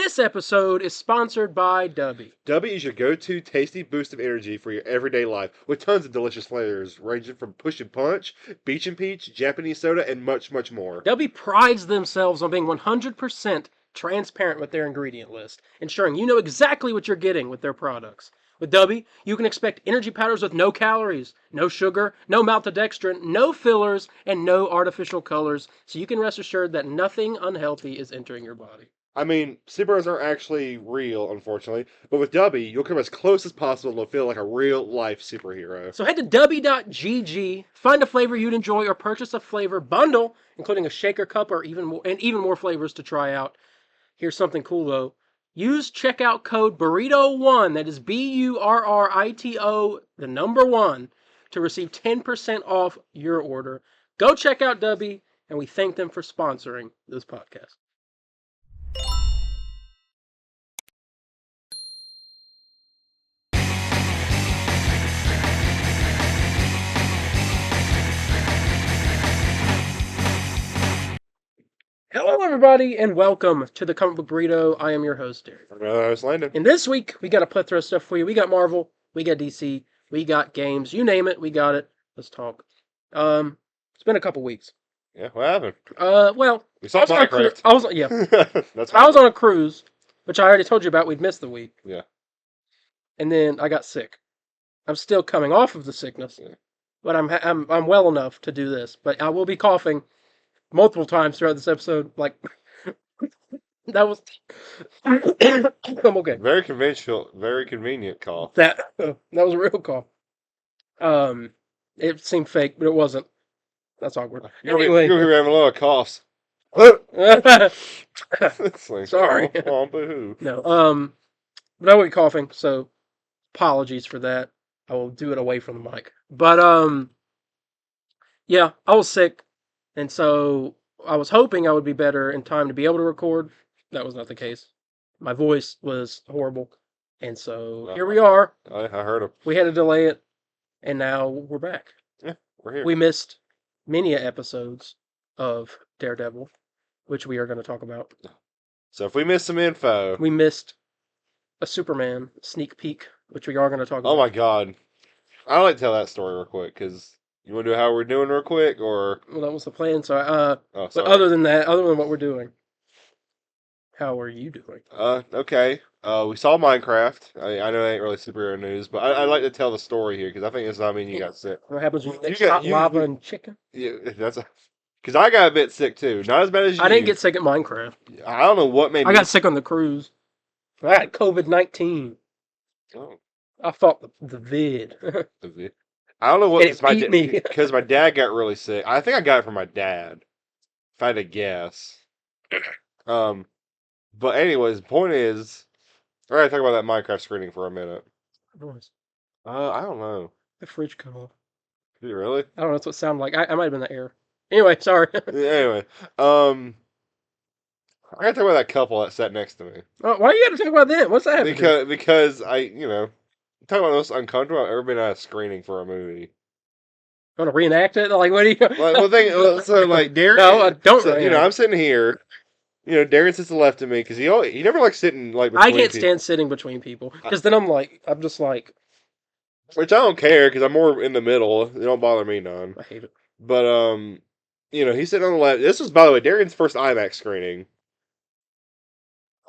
This episode is sponsored by Dubby. Dubby is your go-to tasty boost of energy for your everyday life, with tons of delicious flavors, ranging from Push and Punch, Beach and Peach, Japanese soda, and much, much more. Dubby prides themselves on being 100% transparent with their ingredient list, ensuring you know exactly what you're getting with their products. With Dubby, you can expect energy powders with no calories, no sugar, no maltodextrin, no fillers, and no artificial colors, so you can rest assured that nothing unhealthy is entering your body. I mean, superheroes aren't actually real, unfortunately, but with Dubby, you'll come as close as possible and feel like a real-life superhero. So head to dubby.gg, find a flavor you'd enjoy, or purchase a flavor bundle, including a shaker cup or even more flavors to try out. Here's something cool though. Use checkout code Burrito1, that is BURRITO, the number 1, to receive 10% off your order. Go check out Dubby, and we thank them for sponsoring this podcast. Hello, everybody, and welcome to the Comic Book Burrito. I am your host, Darien. I'm your host, Landon. And this week, we got a plethora of stuff for you. We got Marvel, we got DC, we got games. You name it, we got it. Let's talk. It's been a couple weeks. Yeah, what happened? Well, We saw Minecraft. I was on a cruise, which I already told you about. We'd missed the week. Yeah. And then I got sick. I'm still coming off of the sickness, but I'm well enough to do this. But I will be coughing multiple times throughout this episode. Like that was. I'm okay. Very convenient call. That was a real cough. It seemed fake, but it wasn't. That's awkward. Anyway, you're having a lot of coughs. It's like, Sorry. Oh, boo-hoo. No. But I will be coughing, so apologies for that. I will do it away from the mic. But yeah, I was sick, and so I was hoping I would be better in time to be able to record. That was not the case. My voice was horrible, and so here we are. I heard him. We had to delay it, and now we're back. Yeah, we're here. We missed many episodes of Daredevil, which we are going to talk about. So if we missed some info... We missed a Superman sneak peek, which we are going to talk about. Oh my god. I'd like to tell that story real quick, because you want to do how we're doing real quick, or... Well, that was the plan, so but other than that, other than what we're doing, how are you doing? Okay. We saw Minecraft. I know that ain't really superhero news, but I'd like to tell the story here, because I think it's not mean you got sick. What happens when you get lava and chicken? Yeah, because I got a bit sick too. Not as bad as you. I didn't get sick at Minecraft. I don't know what made me... I got sick on the cruise. I got COVID-19. Oh. I fought the vid. I don't know what... Because my dad got really sick. I think I got it from my dad, if I had to guess. But anyways, the point is... We're going to talk about that Minecraft screening for a minute. Noise. I don't know. The fridge cut off. Did it really? I don't know what it sounded like. I might have been the air. Anyway, sorry. Anyway, I gotta talk about that couple that sat next to me. Why you gotta talk about that? What's that? Because I, talk about the most uncomfortable I've ever been at a screening for a movie. Want to reenact it? Like, what do you? So like Darien. No, I don't. So, I'm sitting here. Darien sits to the left of me because he never likes sitting like. I can't stand sitting between people because then I'm just like. Which I don't care because I'm more in the middle. It don't bother me none. I hate it. But he's sitting on the left. This was, by the way, Darien's first IMAX screening.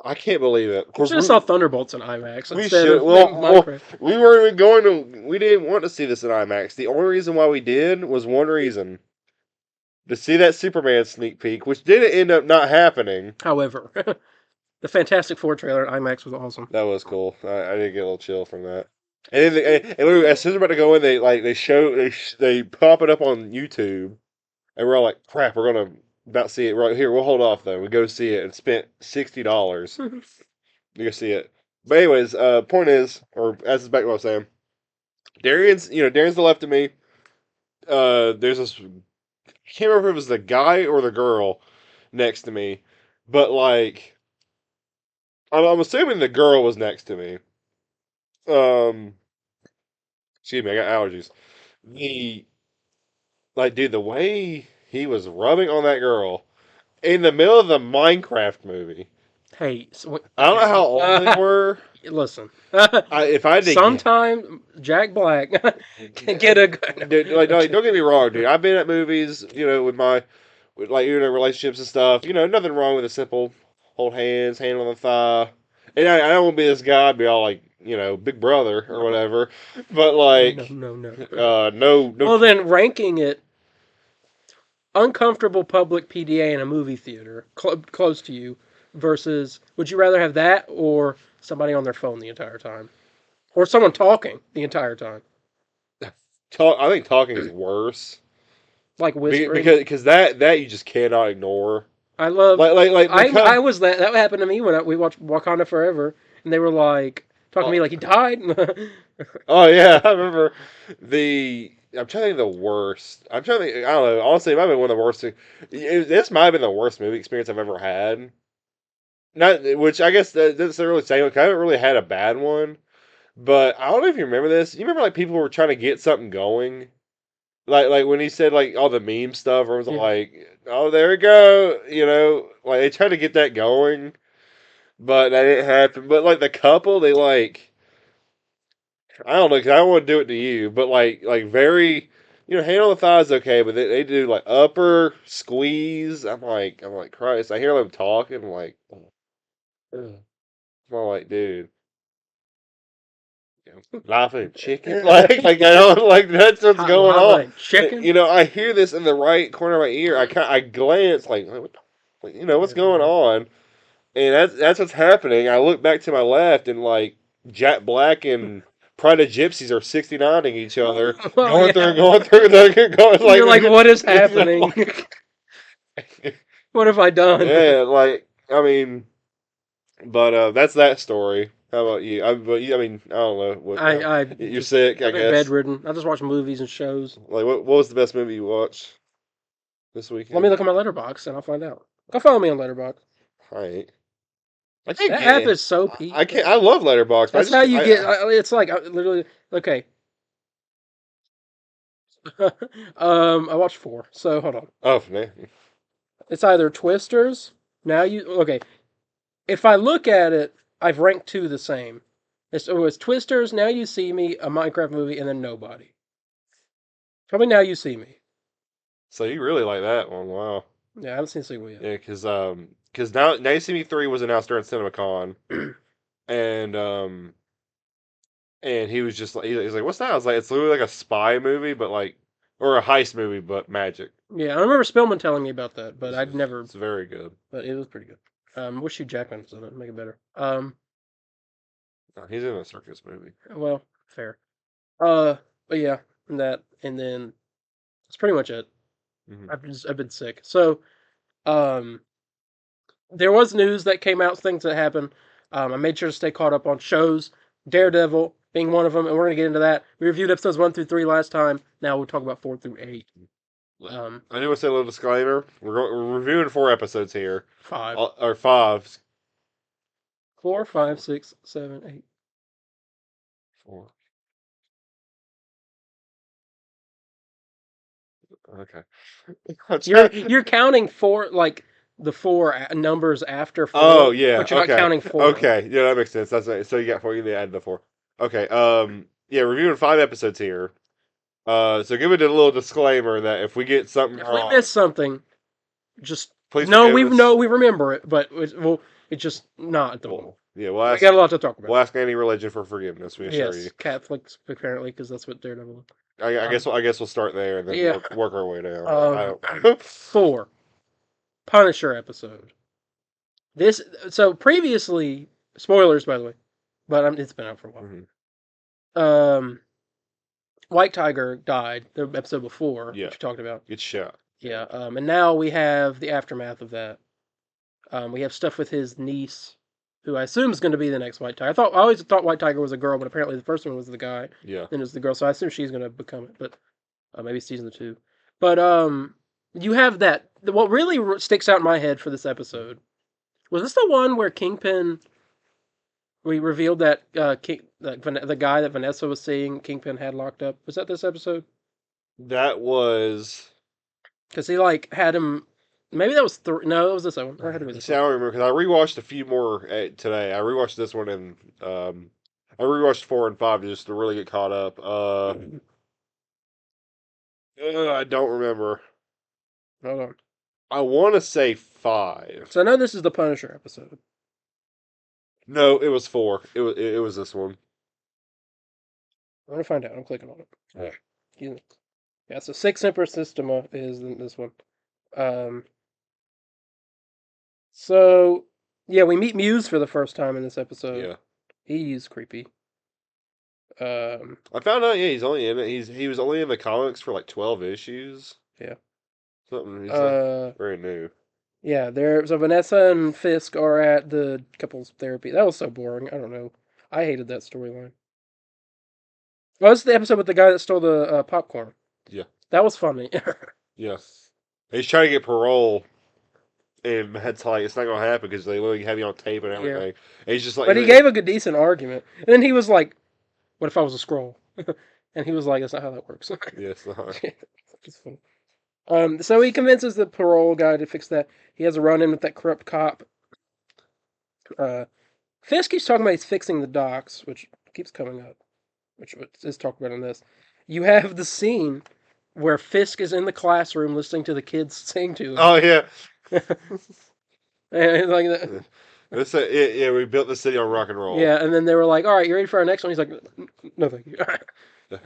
I can't believe it. We should have saw Thunderbolts in IMAX. We should. Well, we weren't even going to. We didn't want to see this in IMAX. The only reason why we did was one reason: to see that Superman sneak peek, which didn't end up not happening. However, the Fantastic Four trailer at IMAX was awesome. That was cool. I did get a little chill from that. And then as soon as we're about to go in, they pop it up on YouTube, and we're all like, "Crap, we're gonna about see it right here." We'll hold off though. We go see it and spent $60 to go see it. But anyways, point is, or as is back to what I was saying, Darien's to the left of me. There's this. I can't remember if it was the guy or the girl next to me, but like, I'm assuming the girl was next to me. Excuse me, I got allergies. Dude, the way he was rubbing on that girl in the middle of the Minecraft movie. Hey, I don't know how old they were. listen. If I did, Sometime Jack Black can get a good. dude, like, don't get me wrong, dude. I've been at movies, with my, like, relationships and stuff. Nothing wrong with a simple hold hands, hand on the thigh. And I don't want to be this guy, I'd be all like, big brother or whatever. But No, like, no, no. no, Well, then ranking it uncomfortable public PDA in a movie theater close to you versus would you rather have that or somebody on their phone the entire time or someone talking the entire time I think talking is worse like whispering. because that you just cannot ignore. I love. Like I because was that. That happened to me when we watched Wakanda Forever, and they were like talking to me like he died. oh yeah, I remember the. I'm trying to think of the worst. I'm trying to think. I don't know. Honestly, it might have been one of the worst. This might have been the worst movie experience I've ever had. Not which I guess that's not really saying. Like, I haven't really had a bad one, but I don't know if you remember this. You remember like people were trying to get something going, like when he said like all the meme stuff, or was Yeah. like, oh there we go, like they tried to get that going, but that didn't happen. But like the couple, they like. I don't know because I don't want to do it to you, but like very, hand on the thigh is okay, but they do like upper squeeze. I'm like Christ. I hear them talking, I'm like, ugh. I'm like, dude, laughing chicken, like I don't like that's what's Hot going lava on. and chicken. I hear this in the right corner of my ear. I glance like what, what's going on, and that's what's happening. I look back to my left and like Jack Black and Pride of Gypsies are 69ing each other, Well, going through, yeah. going through, going You're like, what is like, happening? What have I done? yeah, like I mean, but that's that story. How about you? I mean, I don't know what I you're just sick, I I've been guess. bedridden. I just watch movies and shows. Like what was the best movie you watched this Let me weekend? look at my letterbox and I'll find out. Go follow me on Letterbox. I ain't. I can't That get app it. is so I peak. can't. I love Letterboxd, but I That's just how can't. you get. It's like literally okay. I watched four. So hold on. Oh man. It's either Twisters. Now you okay. If I look at it, I've ranked two the same. It's Twisters. Now you see me, a Minecraft movie, and then Nobody. Probably Now You See Me. So you really like that one? Wow. Yeah, I haven't seen the sequel yet. Yeah, because now you see me 3 was announced during CinemaCon, and he was just like he's like, what's that? I was like, it's literally like a spy movie, but like or a heist movie, but magic. Yeah, I remember Spillman telling me about that, but I'd never. It's very good. But it was pretty good. Wish Hugh Jackman was in it, make it better. No, he's in a circus movie. Well, fair. But yeah, and then that's pretty much it. Hmm. I've been sick. So, um, there was news that came out, things that happened. I made sure to stay caught up on shows. Daredevil being one of them, and we're gonna get into that. We reviewed episodes 1 through 3 last time. Now we'll talk about 4 through 8. I do want to say a little disclaimer. We're reviewing 4 episodes here, 5, or 5. 4, 5, 6, 7, 8. 4. Okay. You're counting four like the four numbers after 4. Oh yeah. But you're Okay. not counting 4. Okay. Yeah, that makes sense. That's right. So you got 4. You add the 4. Okay. Yeah, reviewing 5 episodes here. So give it a little disclaimer that if we get something If wrong, we miss something, just please no. forgive us. We remember it, but it's just not at the moment. Yeah, We got a lot to talk about. we'll ask any religion for forgiveness. We assure you. Yes, Catholics apparently, because that's what Daredevil. I guess we'll start there and then Yeah. work our way down. I don't. 4 Punisher episode. So previously, spoilers by the way, but it's been out for a while. Mhm. White Tiger died the episode before, Yeah. which we talked about. Get shot. Yeah, and now we have the aftermath of that. We have stuff with his niece, who I assume is going to be the next White Tiger. I always thought White Tiger was a girl, but apparently the first one was the guy. Yeah. Then it was the girl, so I assume she's going to become it. But maybe season 2. But you have that. What really sticks out in my head for this episode was this the one where Kingpin. We revealed that the guy that Vanessa was seeing, Kingpin had locked up. Was that this episode? That was. Because he like had him. Maybe that was three. No, it was this one. Or had to be this See, I one. don't remember because I rewatched a few more today. I rewatched this one and I rewatched 4 and 5 just to really get caught up. I don't remember. Hold on. I want to say 5. So I know this is the Punisher episode. No, it was 4. It was this one. I'm gonna find out. I'm clicking on it. Yeah. Excuse me. Yeah, so Six Emperor Systema is this one. Um, so yeah, we meet Muse for the first time in this episode. Yeah. He's creepy. I found out. Yeah, he's only in it. He was only in the comics for like 12 issues. Yeah. Something. He's very new. Yeah, so Vanessa and Fisk are at the couples therapy. That was so boring. I don't know. I hated that storyline. Oh, this is the episode with the guy that stole the popcorn. Yeah. That was funny. Yeah. He's trying to get parole, and that's like it's not gonna happen because they literally have you on tape and everything. Yeah. And he's just like, But he gave a good, decent argument. And then he was like, "What if I was a scroll?" And he was like, "That's not how that works." yes, It's funny. So he convinces the parole guy to fix that. He has a run-in with that corrupt cop. Fisk keeps talking about he's fixing the docks, which keeps coming up, which is talked about in this. You have the scene where Fisk is in the classroom listening to the kids sing to him. Oh yeah. And like that. Yeah, we built the city on rock and roll. Yeah, and then they were like, "All right, you ready for our next one?" He's like, "No, thank you."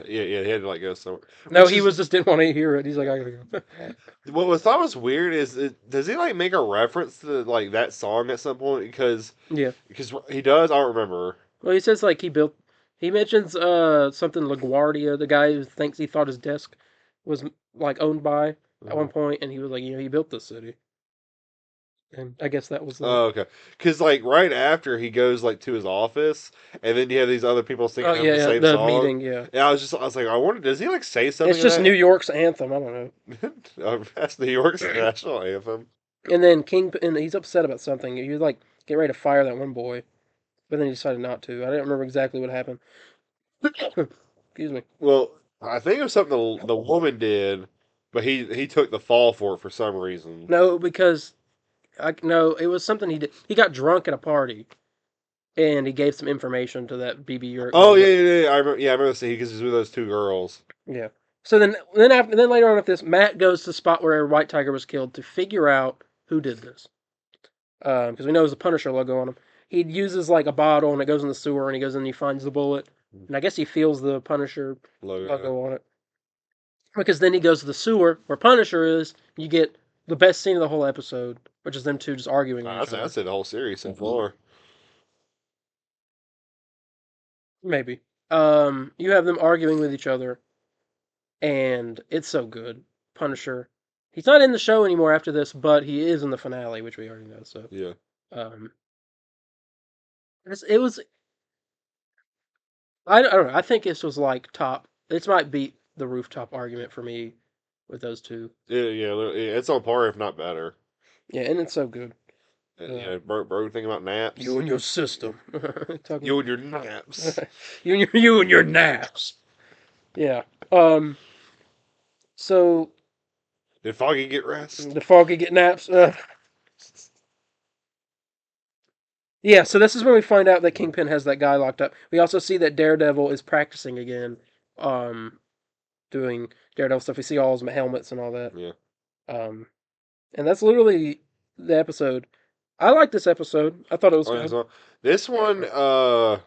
Yeah, he had to like go somewhere. No, he was just didn't want to hear it. He's like, "I gotta go." What was thought was weird is does he like make a reference to like that song at some point because Yeah. he does. I don't remember. Well, he says like he mentions something LaGuardia, the guy who thinks he thought his desk was like owned by at one point, and he was like, he built this city, and I guess that was the. Oh, okay. Because like right after he goes like to his office, and then you have these other people singing Oh the yeah, same the song. meeting, yeah. Yeah, I was like, I wonder, does he like say something? It's just in New York's anthem. I don't know. that? That's New York's national anthem. And then Kingpin, he's upset about something. He was like get ready to fire that one boy, but then he decided not to. I don't remember exactly what happened. Excuse me. Well, I think it was something the woman did, but he took the fall for it for some reason. No, because no, it was something he did. He got drunk at a party, and he gave some information to that BB York. Oh yeah. I remember seeing because he's with those 2 girls. Yeah. So then later on with this, Matt goes to the spot where White Tiger was killed to figure out who did this. Because we know there's a Punisher logo on him. He uses like a bottle and it goes in the sewer and he goes in and he finds the bullet. And I guess he feels the Punisher logo on it. Because then he goes to the sewer where Punisher is. You get the best scene of the whole episode, which is them two just arguing with each other. I'd say the whole series so far. Maybe. You have them arguing with each other, and it's so good. Punisher. He's not in the show anymore after this, but he is in the finale, which we already know. So Yeah. it was. I don't know. I think this was like top. This might beat the rooftop argument for me with those two. Yeah, it's on par if not better. Yeah, and it's so good. Bro, think about naps. You and your system. You and your naps. you and your naps. Yeah. So Did Foggy get rest? the Foggy get naps. Yeah, so this is when we find out that Kingpin has that guy locked up. We also see that Daredevil is practicing again, doing Daredevil stuff. We see all his helmets and all that. Yeah. And that's literally the episode. I like this episode. I thought it was good. So this one, It's all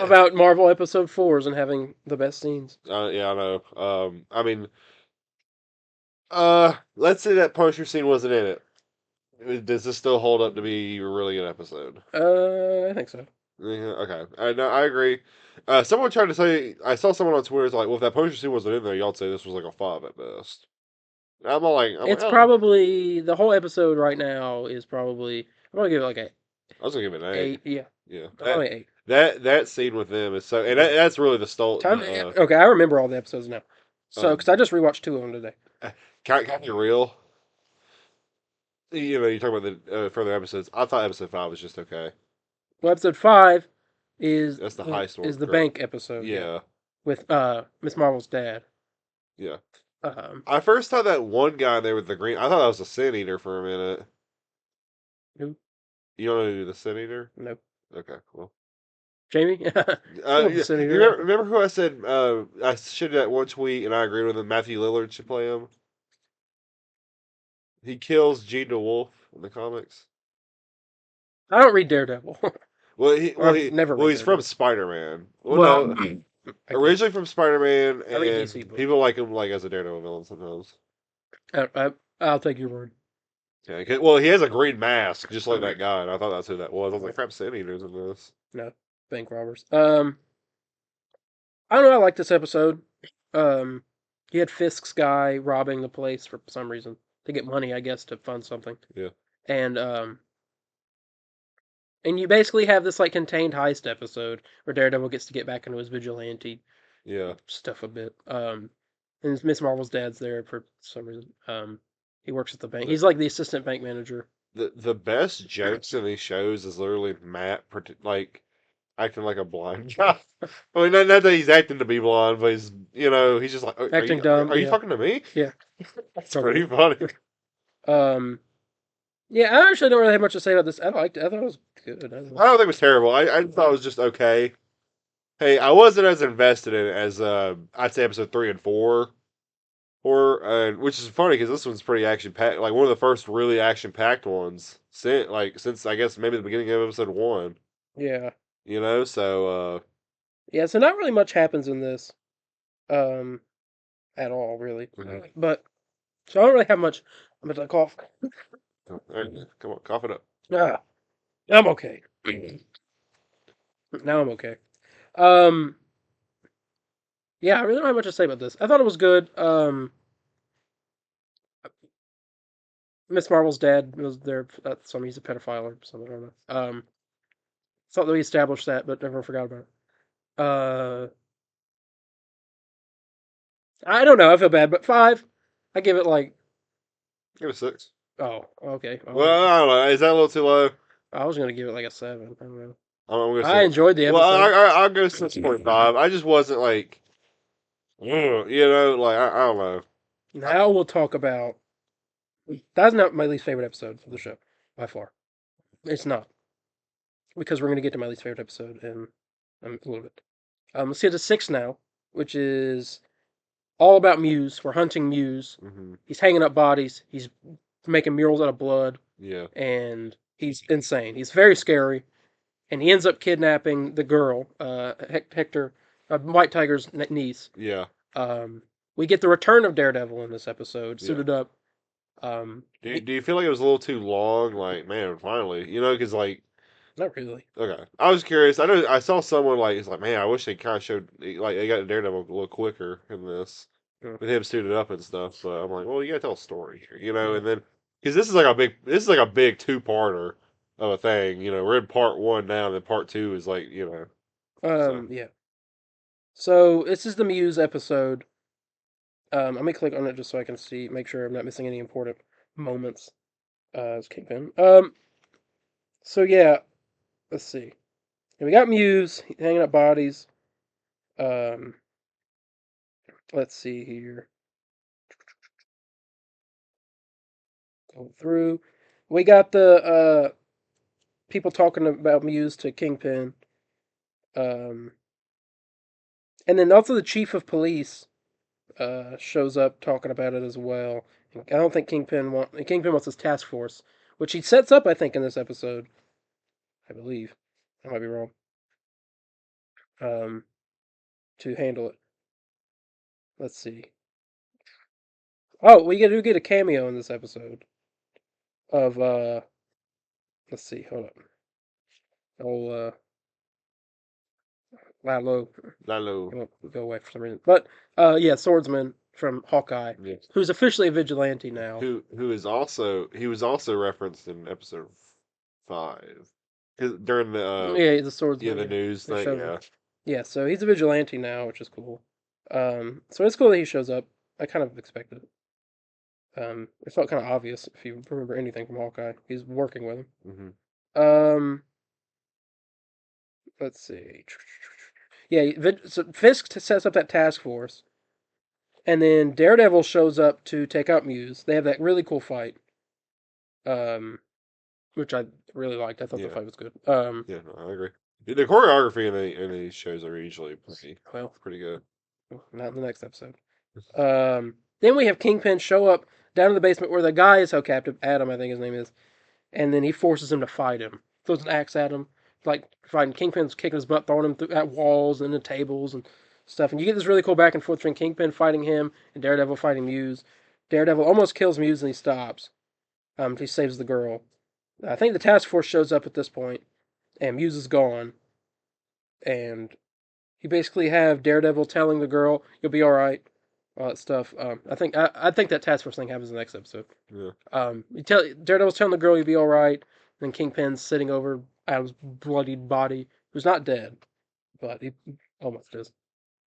about Marvel Episode 4s and having the best scenes. yeah, I know. I mean, let's say that Punisher scene wasn't in it. Does this still hold up to be a really good episode? I think so. Yeah, okay. No, I agree. Someone tried to say, I saw someone on Twitter was like, well, if that Punisher scene wasn't in there, y'all say this was like a 5 at best. I'm like, It's probably the whole episode right now is probably. I'm gonna give it like I was gonna give it an 8. Yeah. Yeah. Probably 8. That scene with them is so, and that's really the stole. Okay, I remember all the episodes now. So, because I just rewatched 2 of them today. Can I be real? You know, you talk about the further episodes. I thought episode 5 was just okay. Well, episode 5 is That's the heist one. Is the bank episode. Yeah. With Miss Marvel's dad. Yeah. I first thought that one guy there with the green. I thought that was a sin eater for a minute. Who? You don't know who the sin eater? Nope. Okay, cool. Jamie? I love the Yeah, you Senator. remember who I said I should that one tweet and I agreed with him? Matthew Lillard should play him. He kills Gene DeWolf in the comics. I don't read Daredevil. Or I've never Well, read he's from Daredevil. Spider Man. Well, Well, no, I guess. originally from Spider Man, I read DC and books. people like him like as a Daredevil villain sometimes. I'll take your word. Yeah, well, he has a green mask just like that guy, and I thought that's who that was. I was like, crap, Sin Eater's in this. No, bank robbers. I don't know. I like this episode. Um, you had Fisk's guy robbing the place for some reason to get money, I guess, to fund something. Yeah, And and you basically have this like contained heist episode where Daredevil gets to get back into his vigilante yeah. stuff a bit. And Miss Marvel's dad's there for some reason. He works at the bank. The He's like the assistant bank manager. the best jokes in these shows is literally Matt like acting like a blind guy. I mean, not that he's acting to be blind, but he's just like, Acting dumb, are you yeah. talking to me? Yeah. That's pretty funny. Um, yeah, I actually don't really have much to say about this. I liked it. I thought it was good. I I don't think it was terrible. I thought it was just okay. Hey, I wasn't as invested in it as I'd say episode 3 and 4, which is funny because this one's pretty action packed. Like one of the first really action packed ones since I guess maybe the beginning of episode 1. Yeah. So Yeah, so not really much happens in this, um, at all, really. mhm. But, so I don't really have much. I'm gonna cough. All right, come on, cough it up. Ah, I'm okay. Now I'm okay. Um, yeah, I really don't have much to say about this. I thought it was good. Miss Marvel's dad was there. Some he's a pedophile or something. I don't know. Thought that we established that, but never forgot about it. I don't know. I feel bad, but 5. I give it like, Give it a 6. oh, okay. Well, I don't know. Is that a little too low? I was gonna give it like a 7. I don't know. I'm gonna I say. enjoyed the Well, episode. I'll go 6.5. I just wasn't like, like I don't know. Now we'll talk about. That's not my least favorite episode of the show, by far. It's not, because we're gonna get to my least favorite episode in a little bit. Let's get to 6 now, which is all about Muse. We're hunting Muse. Hmm. He's hanging up bodies. He's making murals out of blood, Yeah, and he's insane. He's very scary, and he ends up kidnapping the girl, Hector, White Tiger's niece. yeah. We get the return of Daredevil in this episode, Yeah. suited up. Um, Do you feel like it was a little too long? Like, man, finally, because like, Not really. okay, I was curious. I know I saw someone like, it's like, man, I wish they kind of showed like they got Daredevil a little quicker in this Yeah. with him suited up and stuff. But I'm like, well, you gotta tell a story here, Yeah. and then because this is like a big 2-parter of a thing. We're in part 1 now, and then part 2 is like, so Yeah. So this is the Muse episode. Let me click on it just so I can see, make sure I'm not missing any important moments. It's Kingpin. So yeah, let's see. We got Muse hanging up bodies. Um, let's see here. Go through. We got the people talking about Muse to Kingpin. Um, and then also the chief of police shows up talking about it as well. I don't think Kingpin wants his task force, which he sets up, I think, in this episode. I believe. I might be wrong. Um, to handle it. Let's see. Oh, we do get a cameo in this episode of let's see, hold up. Oh Lalo. Lalo, It won't go away for some reason. But yeah, Swordsman from Hawkeye, yeah, who's officially a vigilante now. who is also he was also referenced in episode 5 during the Yeah, the Swordsman. the Yeah, news they thing, showed him. yeah. Yeah, so he's a vigilante now, which is cool. So it's cool that he shows up. I kind of expected it. It felt kind of obvious if you remember anything from Hawkeye. He's working with him. Hmm. Um, let's see. Yeah, so Fisk sets up that task force, And then Daredevil shows up to take out Muse. They have that really cool fight, which I really liked. I thought the Yeah. fight was good. Yeah, no, I agree. The choreography in these shows are usually Well, pretty good. not in the next episode. Then we have Kingpin show up down in the basement where the guy is held captive. Adam, I think his name is. And then he forces him to fight him. Throws an axe at him, like fighting. Kingpin's kicking his butt, throwing him at walls and the tables and stuff. And you get this really cool back and forth between Kingpin fighting him and Daredevil fighting Muse. Daredevil almost kills Muse and he stops. He saves the girl. I think the task force shows up at this point, and Muse is gone. And you basically have Daredevil telling the girl, "You'll be all right," all that stuff. I think that task force thing happens in the next episode. Yeah. Daredevil's telling the girl you'll be all right. Then Kingpin's sitting over Adam's bloodied body, who's not dead, but he almost is.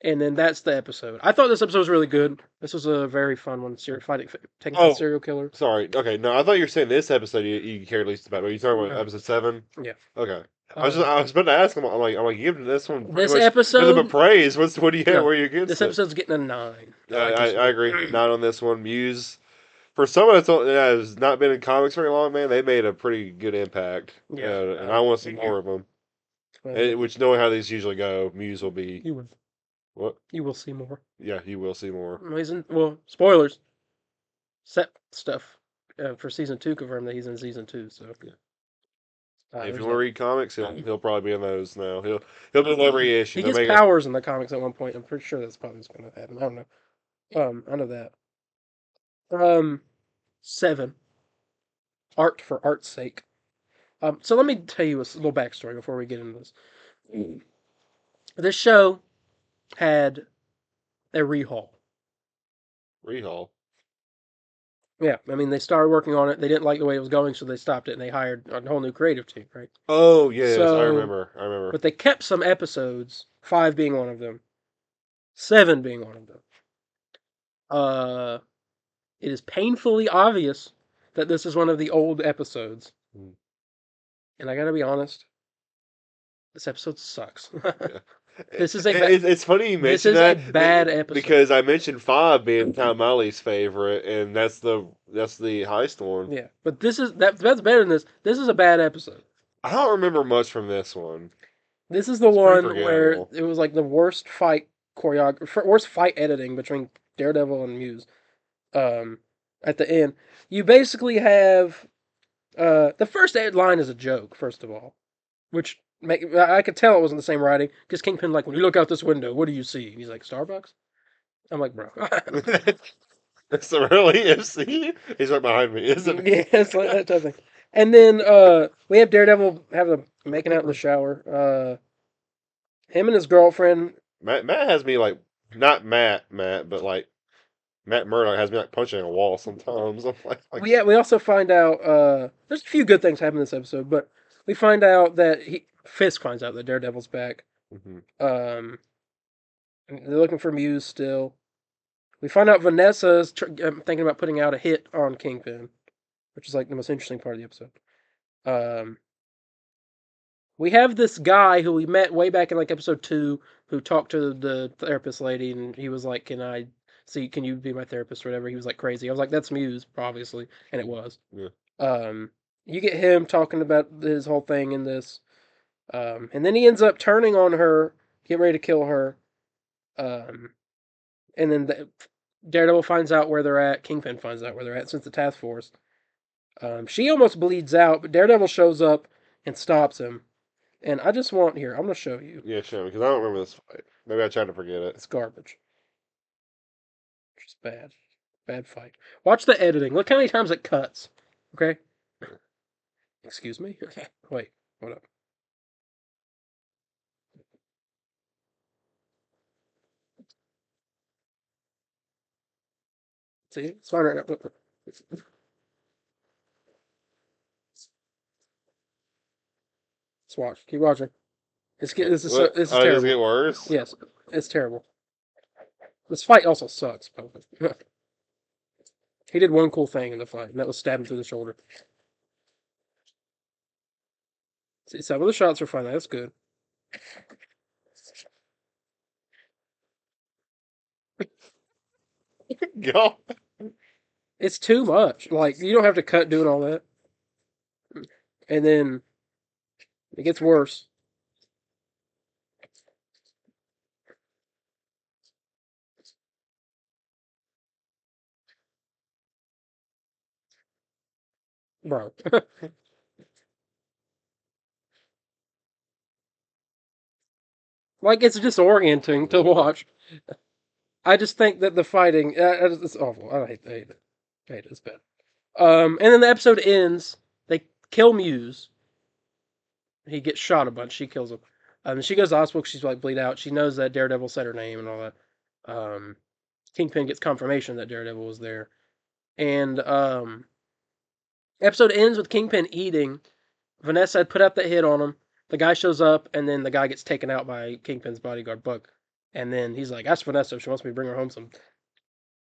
And then that's the episode. I thought this episode was really good. This was a very fun one. Taking out Oh, the serial killer. sorry. Okay, no, I thought you were saying this episode you cared least about. Are you talking about No. episode 7? Yeah. Okay. I was about to ask him. I'm like, you giving this one pretty This much episode- nothing but praise. What do you have? No, Where are you against This it? episode's getting a 9. I agree. Not on this one. Muse, for someone that has not been in comics very long, man, they made a pretty good impact. Yeah. And I want some more of them. Which, knowing how these usually go, Muse will be You will. what? You will see more. Yeah, you will see more. Spoilers. Set stuff for season 2 confirmed that he's in season 2. So Yeah. If there's you want to read comics, he'll probably be in those now. He'll be in every issue. he They'll gets make powers in the comics at one point. I'm pretty sure that's probably what's going to happen. I don't know. I know that. 7. Art for art's sake. So let me tell you a little backstory before we get into this. This show had a rehaul. Rehaul. Yeah, I mean, they started working on it. They didn't like the way it was going, so they stopped it and they hired a whole new creative team, right? Oh yes, I So- remember. But they kept some episodes, 5 being one of them, 7 being one of them. It is painfully obvious that this is one of the old episodes. Hmm. And I gotta be honest, this episode sucks. Yeah. This is It's funny you this mention is that a bad episode. because I mentioned 5 being Tom Molly's favorite, and that's the heist one. Yeah, but that's better than this. This is a bad episode. I don't remember much from this one. This is the It's one pretty where forgettable. it was like the worst fight worst fight editing between Daredevil and Muse. At the end, you basically have the first line is a joke. First of all, which I could tell it wasn't the same writing because Kingpin when you look out this window, what do you see? And he's like Starbucks. I'm like, bro. It's really FC. He's right behind me, isn't he? Yeah, it's like that type of thing. And then we have Daredevil making out in the shower. Him and his girlfriend. Matt has me not Matt, but Matt Murdock has me punching a wall sometimes. I'm like We also find out there's a few good things happen in this episode, but we find out that Fisk finds out that Daredevil's back. Mhm. And they're looking for Muse still. We find out Vanessa's thinking about putting out a hit on Kingpin, which is the most interesting part of the episode. We have this guy who we met way back in episode 2 who talked to the therapist lady, and he was like, can you be my therapist or whatever? He was crazy. I was like, that's Muse, obviously, and it was. Yeah. You get him talking about his whole thing in this, and then he ends up turning on her, get ready to kill her, and then Daredevil finds out where they're at. Kingpin finds out where they're at since the task force. She almost bleeds out, but Daredevil shows up and stops him. And I just I'm going to show you. Yeah, sure, because I don't remember this fight. Maybe I tried to forget it. It's garbage. Just bad. Bad fight. Watch the editing. Look how many times it cuts. Okay? Excuse me? Wait, hold up. See? It's fine right now. Look. Let's watch. Keep watching. This is What? this is Oh, does it terrible. get worse? Yes, it's terrible. This fight also sucks, but he did one cool thing in the fight, and that was stab him through the shoulder. See, some of the shots are fine. That's good. God. It's too much. Like you don't have to cut doing all that, and then it gets worse, bro. Like it's disorienting to watch. I just think that the fighting it's awful. I hate it. I hate it. It's bad. And then the episode ends. They kill Muse. He gets shot a bunch. She kills him. She goes to the hospital. She's like bleed out. She knows that Daredevil said her name and all that. Um, Kingpin gets confirmation that Daredevil was there, and episode ends with Kingpin eating. Vanessa had put up that hit on him. The guy shows up, and then the guy gets taken out by Kingpin's bodyguard Buck. And then he's like, "Ask Vanessa if she wants me to bring her home some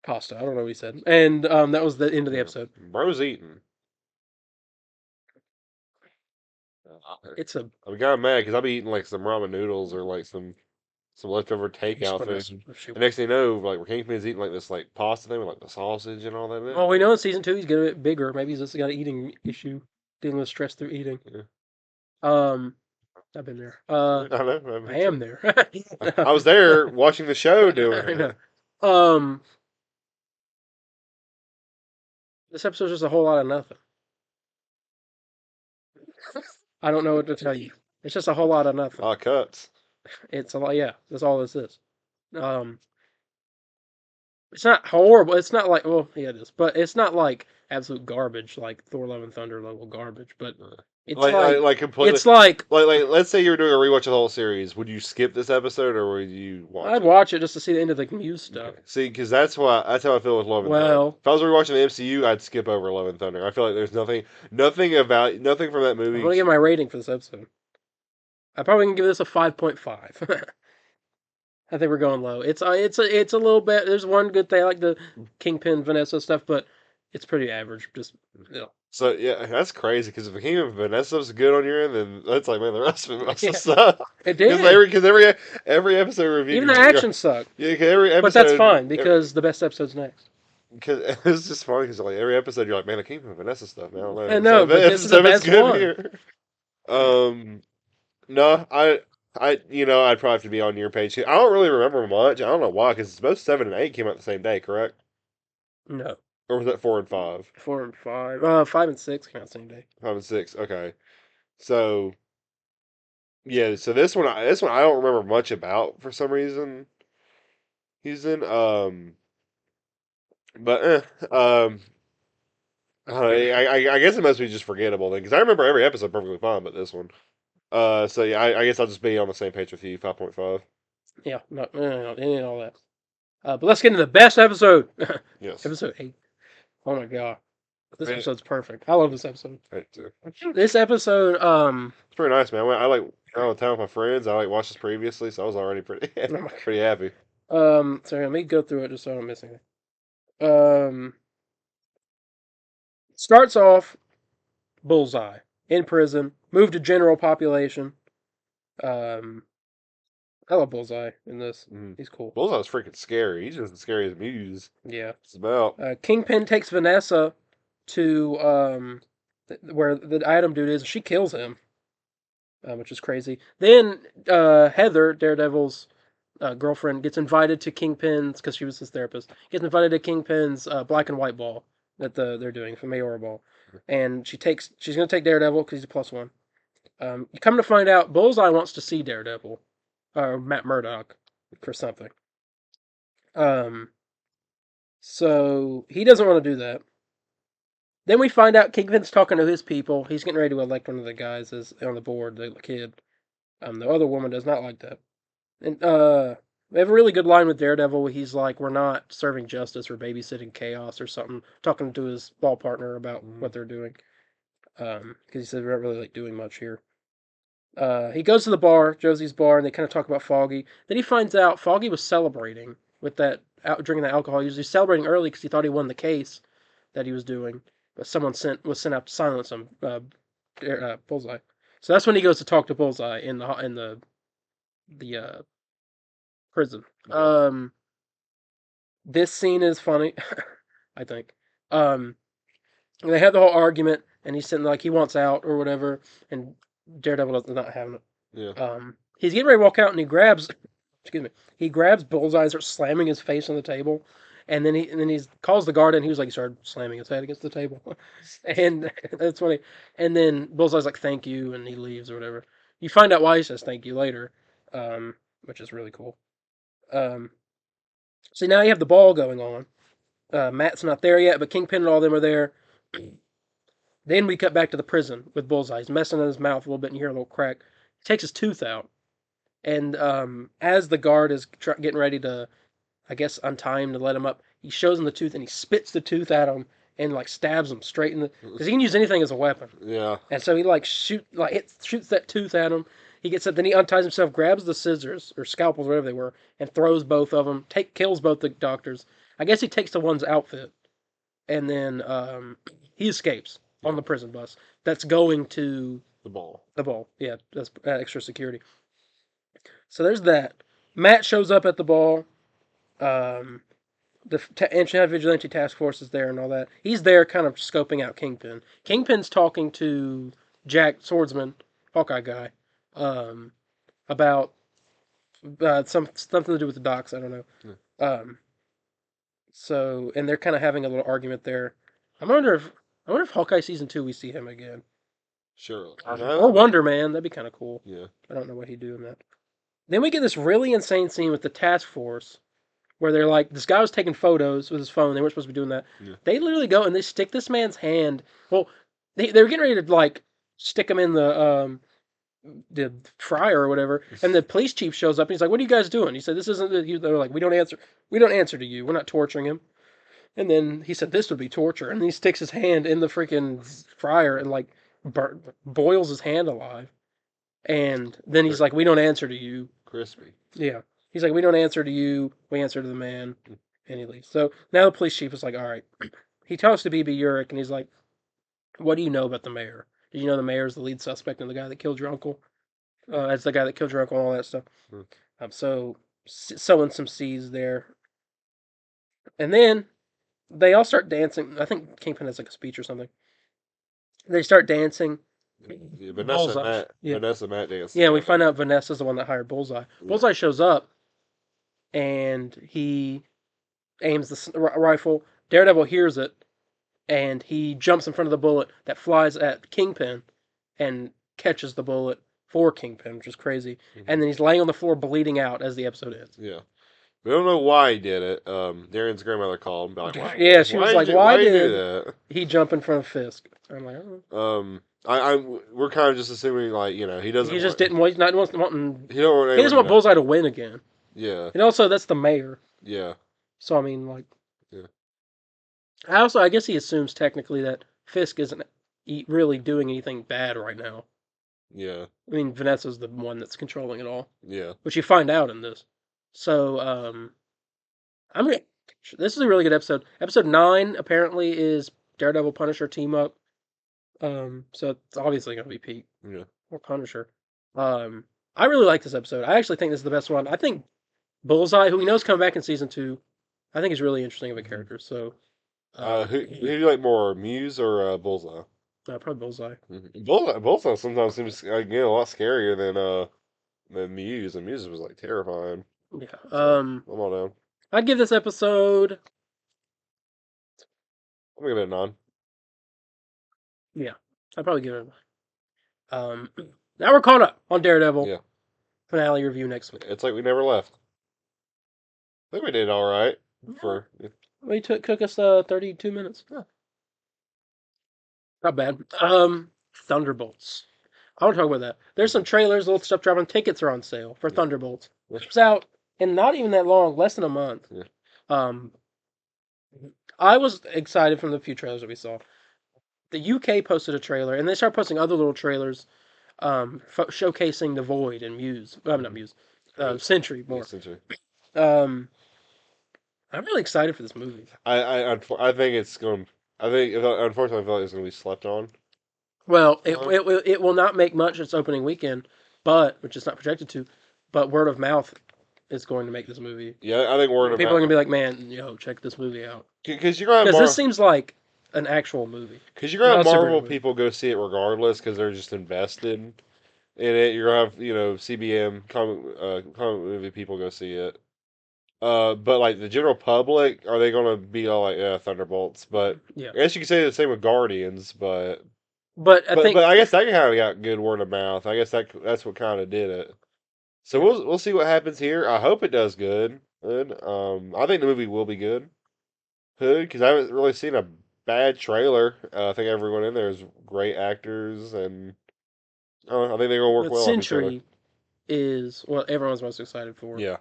pasta." I don't know what he said. And that was the end of the episode. Bro's eating. It's a I'm kind of mad because I'll be eating like some ramen noodles or like some leftover takeout food. The next thing you know, like Kingpin's eating like this like pasta thing with like the sausage and all that. Well, we know in season 2 he's getting a bit bigger. Maybe he's just got an eating issue, dealing with stress through eating. Yeah. I've been there. I know. I am there. I was there watching the show doing I know. it. This episode's just a whole lot of nothing. I don't know what to tell you. It's just a whole lot of nothing. Cuts. It's a lot. Yeah, that's all this is. Um, it's not horrible. It's not like, well, yeah, it is, but it's not like absolute garbage like Thor: Love and Thunder level garbage. But it's like completely. It's like let's say you were doing a rewatch of the whole series. Would you skip this episode or would you watch I'd it? watch it just to see the end of the Muse stuff. Okay. See, because that's how I feel with Love and Thunder. If I was rewatching the MCU, I'd skip over Love and Thunder. I feel like there's nothing from that movie. I'm gonna give my rating for this episode. I probably can give this a 5.5. I think we're going low. It's a little bit. There's one good thing, I like the Kingpin Vanessa stuff, but it's pretty average. Just So yeah, that's crazy because if the Kingpin Vanessa's good on your end, then that's like man, the rest of it must Yeah. have sucked. It did. Because every episode review, even the action sucked. Yeah, every episode. But that's fine because the best episode's next. Because it's just funny because like every episode you're like, man, the Kingpin Vanessa stuff, man. I know, but this is the best one. Here. No, I'd probably have to be on your page. I don't really remember much. I don't know why, because both 7 and 8 came out the same day, correct? No. Or was that 4 and 5? 4 and 5. 5 and 6 came out the same day. 5 and 6. Okay. So yeah, so this one I don't remember much about for some reason. He's in but I guess it must be just forgettable then because I remember every episode perfectly fine, but this one. So yeah, I guess I'll just be on the same page with you. 5.5. Yeah, no, any and all that. But let's get into the best episode. Yes. Episode 8. Oh my god. This episode's perfect. I love this episode. Right, too. This episode, it's pretty nice, man. I like out of town with my friends. I watched this previously, so I was already pretty happy. Sorry, let me go through it just so I don't miss anything. Starts off Bullseye in prison, moved to general population. I love Bullseye in this. He's cool. Bullseye's freaking scary. He's just as scary as Muse. Yeah. It's about. Kingpin takes Vanessa to where the item dude is. She kills him, which is crazy. Then Heather, Daredevil's girlfriend, gets invited to Kingpin's, because she was his therapist, gets invited to Kingpin's black and white ball that they're doing, for Mayoral Ball. And she's going to take Daredevil because he's a +1. You come to find out, Bullseye wants to see Daredevil, or Matt Murdock, for something. So he doesn't want to do that. Then we find out Kingpin's talking to his people. He's getting ready to elect one of the guys as on the board, the kid. The other woman does not like that. And we have a really good line with Daredevil. He's like, "We're not serving justice, we're babysitting chaos," or something. Talking to his ball partner about what they're doing. Because he said we're not really doing much here. He goes to the bar, Josie's bar, and they kind of talk about Foggy. Then he finds out Foggy was celebrating with that drinking the alcohol. He was celebrating early because he thought he won the case that he was doing, but someone was sent out to silence him. Bullseye. So that's when he goes to talk to Bullseye in the prison. This scene is funny, I think. Um, they have the whole argument, and he's sitting like he wants out or whatever, and Daredevil does not having it. Yeah. He's getting ready to walk out, and he grabs, excuse me, he grabs Bullseye, and starts slamming his face on the table, and then he calls the guard, and he was like he started slamming his head against the table, and that's funny. And then Bullseye's like thank you, and he leaves or whatever. You find out why he says thank you later, which is really cool. Um, so now you have the ball going on. Matt's not there yet, but Kingpin and all them are there. Then we cut back to the prison with Bullseye. He's messing in his mouth a little bit, and you hear a little crack. He takes his tooth out, and as the guard is getting ready to, I guess, untie him to let him up, he shows him the tooth, and he spits the tooth at him and like stabs him straight in the because he can use anything as a weapon. Yeah. And so he like shoots that tooth at him. He gets up, then he unties himself, grabs the scissors or scalpels, whatever they were, and throws both of them. Kills both the doctors. I guess he takes the one's outfit, and then he escapes on the prison bus that's going to The ball. the ball. Yeah, that's extra security. So there's that. Matt shows up at the ball. Um, the Anti-Vigilante Task Force is there and all that. He's there kind of scoping out Kingpin. Kingpin's talking to Jack Swordsman, Hawkeye guy, about something to do with the docks. I don't know. Yeah. So, and they're kind of having a little argument there. I wonder if Hawkeye season 2 we see him again. Sure. Or Wonder Man. That'd be kind of cool. Yeah. I don't know what he'd do in that. Then we get this really insane scene with the task force where they're like, this guy was taking photos with his phone. They weren't supposed to be doing that. Yeah. They literally go and they stick this man's hand. Well, they were getting ready to like stick him in the fryer or whatever. And the police chief shows up and he's like, "What are you guys doing?" He said, "This isn't." They're like, "We don't answer. We don't answer to you. We're not torturing him." And then he said, "This would be torture." And he sticks his hand in the freaking fryer and like boils his hand alive. And then he's like, "We don't answer to you." Crispy. Yeah. He's like, "We don't answer to you. We answer to the man." And he leaves. So now the police chief is like, "All right." He talks to BB Urich and he's like, "What do you know about the mayor? Did you know the mayor is the lead suspect and the guy that killed your uncle? As the guy that killed your uncle and all that stuff." Hmm. So sowing some seeds there. And then they all start dancing. I think Kingpin has like a speech or something. They start dancing. Yeah, Vanessa Bullseye. Matt. Yeah. Vanessa Matt dance. Yeah, we find out Vanessa's the one that hired Bullseye. Bullseye shows up, and he aims the rifle. Daredevil hears it, and he jumps in front of the bullet that flies at Kingpin, and catches the bullet for Kingpin, which is crazy. Mhm. And then he's laying on the floor, bleeding out as the episode ends. Yeah. We don't know why he did it. Darren's grandmother called and be like, Yeah, she was like, "Why you do did that?" he jump in front of Fisk?" I'm like, "Oh." We're kind of just assuming like he doesn't. He just didn't. He's not wanting. He don't want. He doesn't want Bullseye to win again. Yeah. And also, that's the mayor. Yeah. So I mean, like, Yeah. I guess he assumes technically that Fisk isn't really doing anything bad right now. Yeah. I mean, Vanessa's the one that's controlling it all, Yeah. which you find out in this. So, this is a really good episode. Episode 9 apparently is Daredevil Punisher team up. So it's obviously going to be Pete Yeah. or Punisher. I really like this episode. I actually think this is the best one. I think Bullseye, who we know is coming back in season 2, I think is really interesting of a character. So, Who do you like more, Muse or Bullseye? probably Bullseye. Mm-hmm. Bullseye sometimes seems again a lot scarier than Muse, and Muse was like terrifying. Yeah. Come on down. I'd give this episode. I'm gonna give it a 9. Yeah, I'd probably give it. Now we're caught up on Daredevil. Yeah. Finale review next week. It's like we never left. I think we did all right for. We took us 32 minutes. Yeah. Not bad. Thunderbolts. I want to talk about that. There's some trailers, little stuff dropping. Tickets are on sale for Thunderbolts. Which was out in not even that long, less than a month. Yeah. I was excited from the few trailers that we saw. The UK posted a trailer, and they started posting other little trailers, showcasing the Void and Muse. Not Muse. Sentry more. Sentry. I'm really excited for this movie. I think it's going. Unfortunately I feel like it's going to be slept on. Well, it will not make much its opening weekend, which it's not projected to, but word of mouth is going to make this movie. Yeah, I think we're People are gonna be like, man, check this movie out. because you're gonna have Because this seems like an actual movie, not a Marvel superhero movie. people go see it regardless because they're just invested in it. You're gonna have CBM comic movie people go see it. But like the general public, are they gonna be all like, yeah, Thunderbolts? But Yeah, I guess you could say the same with Guardians, but I think but I guess that kind of got good word of mouth. I guess that's what kind of did it. So yeah. we'll see what happens here. I hope it does good. Good. I think the movie will be good. Good, because I haven't really seen a bad trailer. I think everyone in there is great actors, and I think they're gonna work But well off each other. Sentry is what everyone's most excited for, Yeah.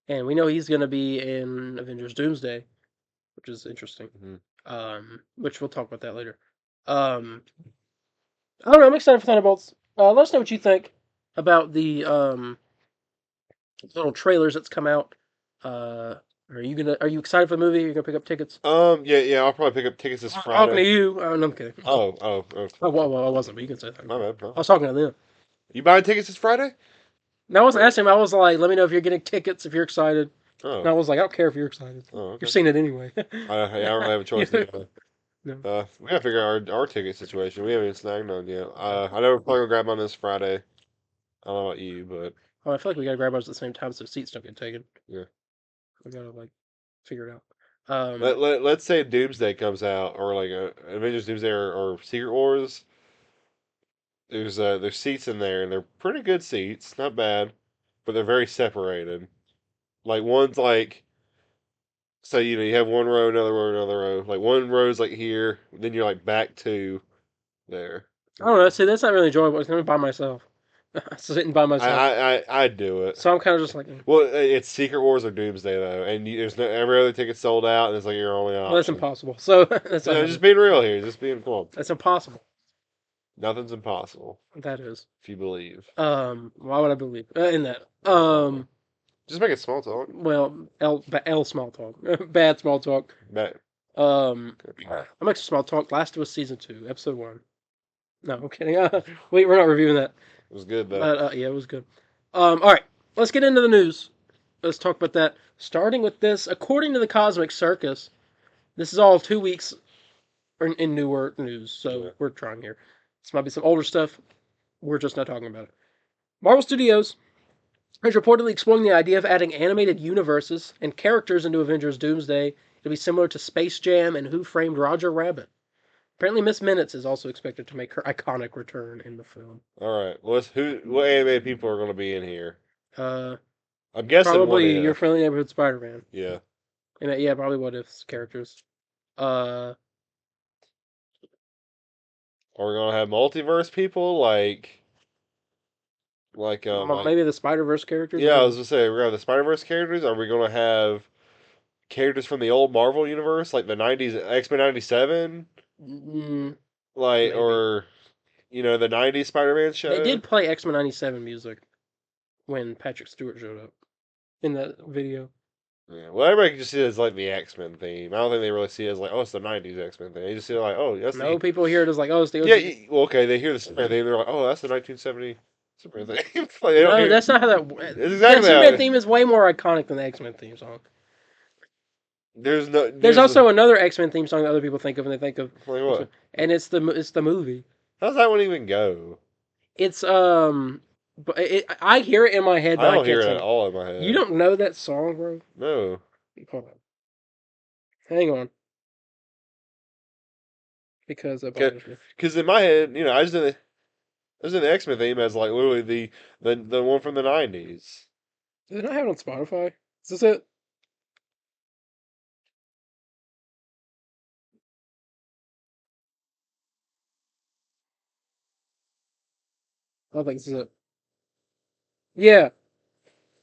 and we know he's gonna be in Avengers Doomsday, which is interesting. hmm Which we'll talk about that later. Um, I don't know. I'm excited for Thunderbolts. Let us know what you think about the little trailers that's come out. Are you excited for the movie? Are you gonna pick up tickets? Yeah. I'll probably pick up tickets this I'm talking to Friday. you. Oh, no, I'm kidding. Oh. Well, I wasn't, but you can say that. My bad, I bro. was talking to them. You buying tickets this Friday? No, I wasn't asking him. I was like, let me know if you're getting tickets, if you're excited. And Oh. I was like, I don't care if you're excited. Oh, You're okay. seeing it anyway. I don't really have a choice. Yeah. Anyway. No. We gotta figure out our ticket situation. We haven't even snagged on yet. I know we're probably gonna grab on this Friday. I don't know about you, but Oh, I feel like we gotta grab ours at the same time so seats don't get taken. yeah. We gotta like figure it out. Let's say Doomsday comes out, or like Avengers Doomsday or Secret Wars. There's seats in there, and they're pretty good seats, not bad, but they're very separated. Like one's like, so you have one row, another row, another row. Like one row's like here, then you're like back to there. I don't know. See, that's not really enjoyable. It's gonna be by myself, sitting by myself. I'd do it. So I'm kind of just like, Well, it's Secret Wars or Doomsday though, and there's no every other ticket sold out, and it's like your only well, that's option. impossible. So that's not Yeah, happening. just being real here, just being cool. That's impossible. Nothing's impossible That is. if you believe. Why would I believe in that? Just make it small talk. Well, L small talk, bad small talk. That, I'm actually small talk. Last of Us season 2, episode 1. No, I'm kidding. Wait, we're not reviewing that. it was good though. But yeah, it was good. All right, let's get into the news. Let's talk about that. Starting with this, according to the Cosmic Circus, this is all 2 weeks in newer news. So Yeah. we're trying here. This might be some older stuff. We're just not talking about it. Marvel Studios is reportedly exploring the idea of adding animated universes and characters into Avengers Doomsday to be similar to Space Jam and Who Framed Roger Rabbit. Apparently, Miss Minutes is also expected to make her iconic return in the film. All right. What animated people are going to be in here? Uh, I'm guessing What Probably Your If. Friendly Neighborhood Spider-Man. Yeah. And yeah, probably What If's characters. Uh, Are we going to have multiverse people like Maybe the Spider-Verse characters. yeah? I was gonna say we're gonna have the Spider Verse characters. Are we going to have characters from the old Marvel universe, like the '90s X-Men '97, Mm, like maybe. or the '90s Spider-Man They show? did play X-Men '97 music when Patrick Stewart showed up in that video. Yeah, well, everybody just see it as like the X Men theme. I don't think they really see it as like, oh, it's the '90s X Men thing. They just see it like, oh, that's No, the people hear it as like, oh, it's the yeah. OG. Well, okay, they hear the Superman theme, they're like, oh, that's the 1970 Superman theme. Like, they don't No, hear. that's not how that. It's That exactly how Superman theme is way more iconic than the X-Men theme song. there's no. There's also another X-Men theme song that other people think of when they think of, like X-Men, what? and it's the movie. How's that one even go? It's but I hear it in my head, I but I don't hear can't it sing at it. all in my You head. don't know that song, bro? No, Hold on, hang on, because it bothers me. because in my head, I just in the X Men theme as like literally the one from the '90s. Did I have it on Spotify? Is this it? I don't think this is it. Yeah.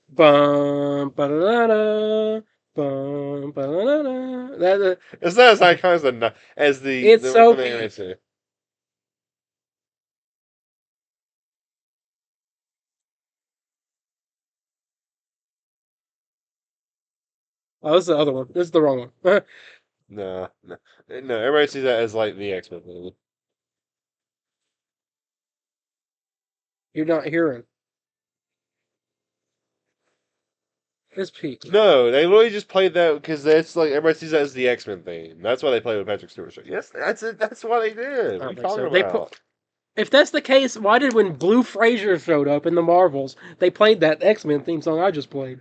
Bum ba da da da. Bum ba da da da. That It's not as iconic as it's the one so from the animated. Oh, this is the other one. This is the wrong one. No. Everybody sees that as like the X Men movie. You're not hearing. It's peak. No, they literally just played that because that's like everybody sees that as the X-Men theme. That's why they played with Patrick Stewart. Yes, that's it. That's why they did. What I are you don't think talking so. They about? if that's the case, why did when Blue Fraser showed up in the Marvels, they played that X-Men theme song I just played?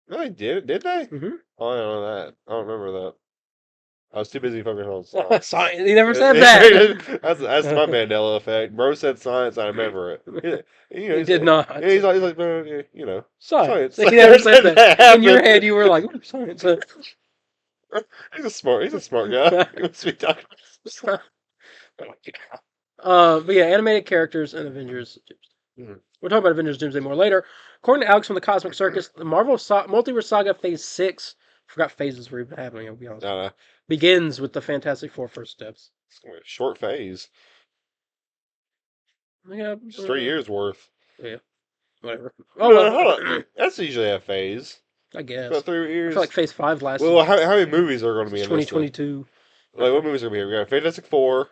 No, they did. Did they? Mm-hmm. Oh, I don't know that. I don't remember that. I was too busy focusing on science. Science. He never said that. That's my Mandela effect. Bro said science. I remember it. You know, He did not. he's like, you know, Science. science. He never said that. In your happened. head, you were like, "Ooh, science." He's a smart guy. He must be talking. But yeah, animated characters and Avengers. Mhm. We'll talk about Avengers Doomsday more later. According to Alex from the Cosmic Circus, the Marvel Multiverse Saga Phase 6, forgot phases were even happening, I'll be honest, Uh, begins with the Fantastic Four first steps. it's gonna be a short phase. Yeah, It's 3 years worth. yeah, whatever. Oh, Oh, no, hold well, on. That's usually a phase. I guess. About 3 I years. feel like Phase 5 lasted Well, how many movies are going to be since in this thing? 2022. Like, what movies are going to be here? We got Fantastic Four,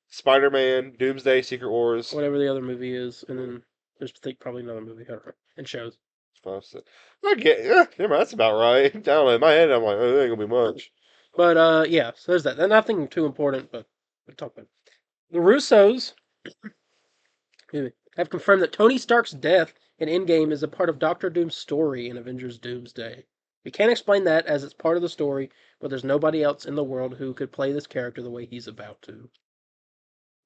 Spider-Man, Doomsday, Secret Wars. Whatever the other movie is, and then there's probably another movie, I don't know, and shows. 5, 6. I get, yeah, never mind, that's about right. I don't know. In my head, I'm like, oh, there ain't going to be much. But yeah, so there's that. And nothing too important, but we'll talk about it. The Russos have confirmed that Tony Stark's death in Endgame is a part of Doctor Doom's story in Avengers Doomsday. We can't explain that as it's part of the story, but there's nobody else in the world who could play this character the way he's about to.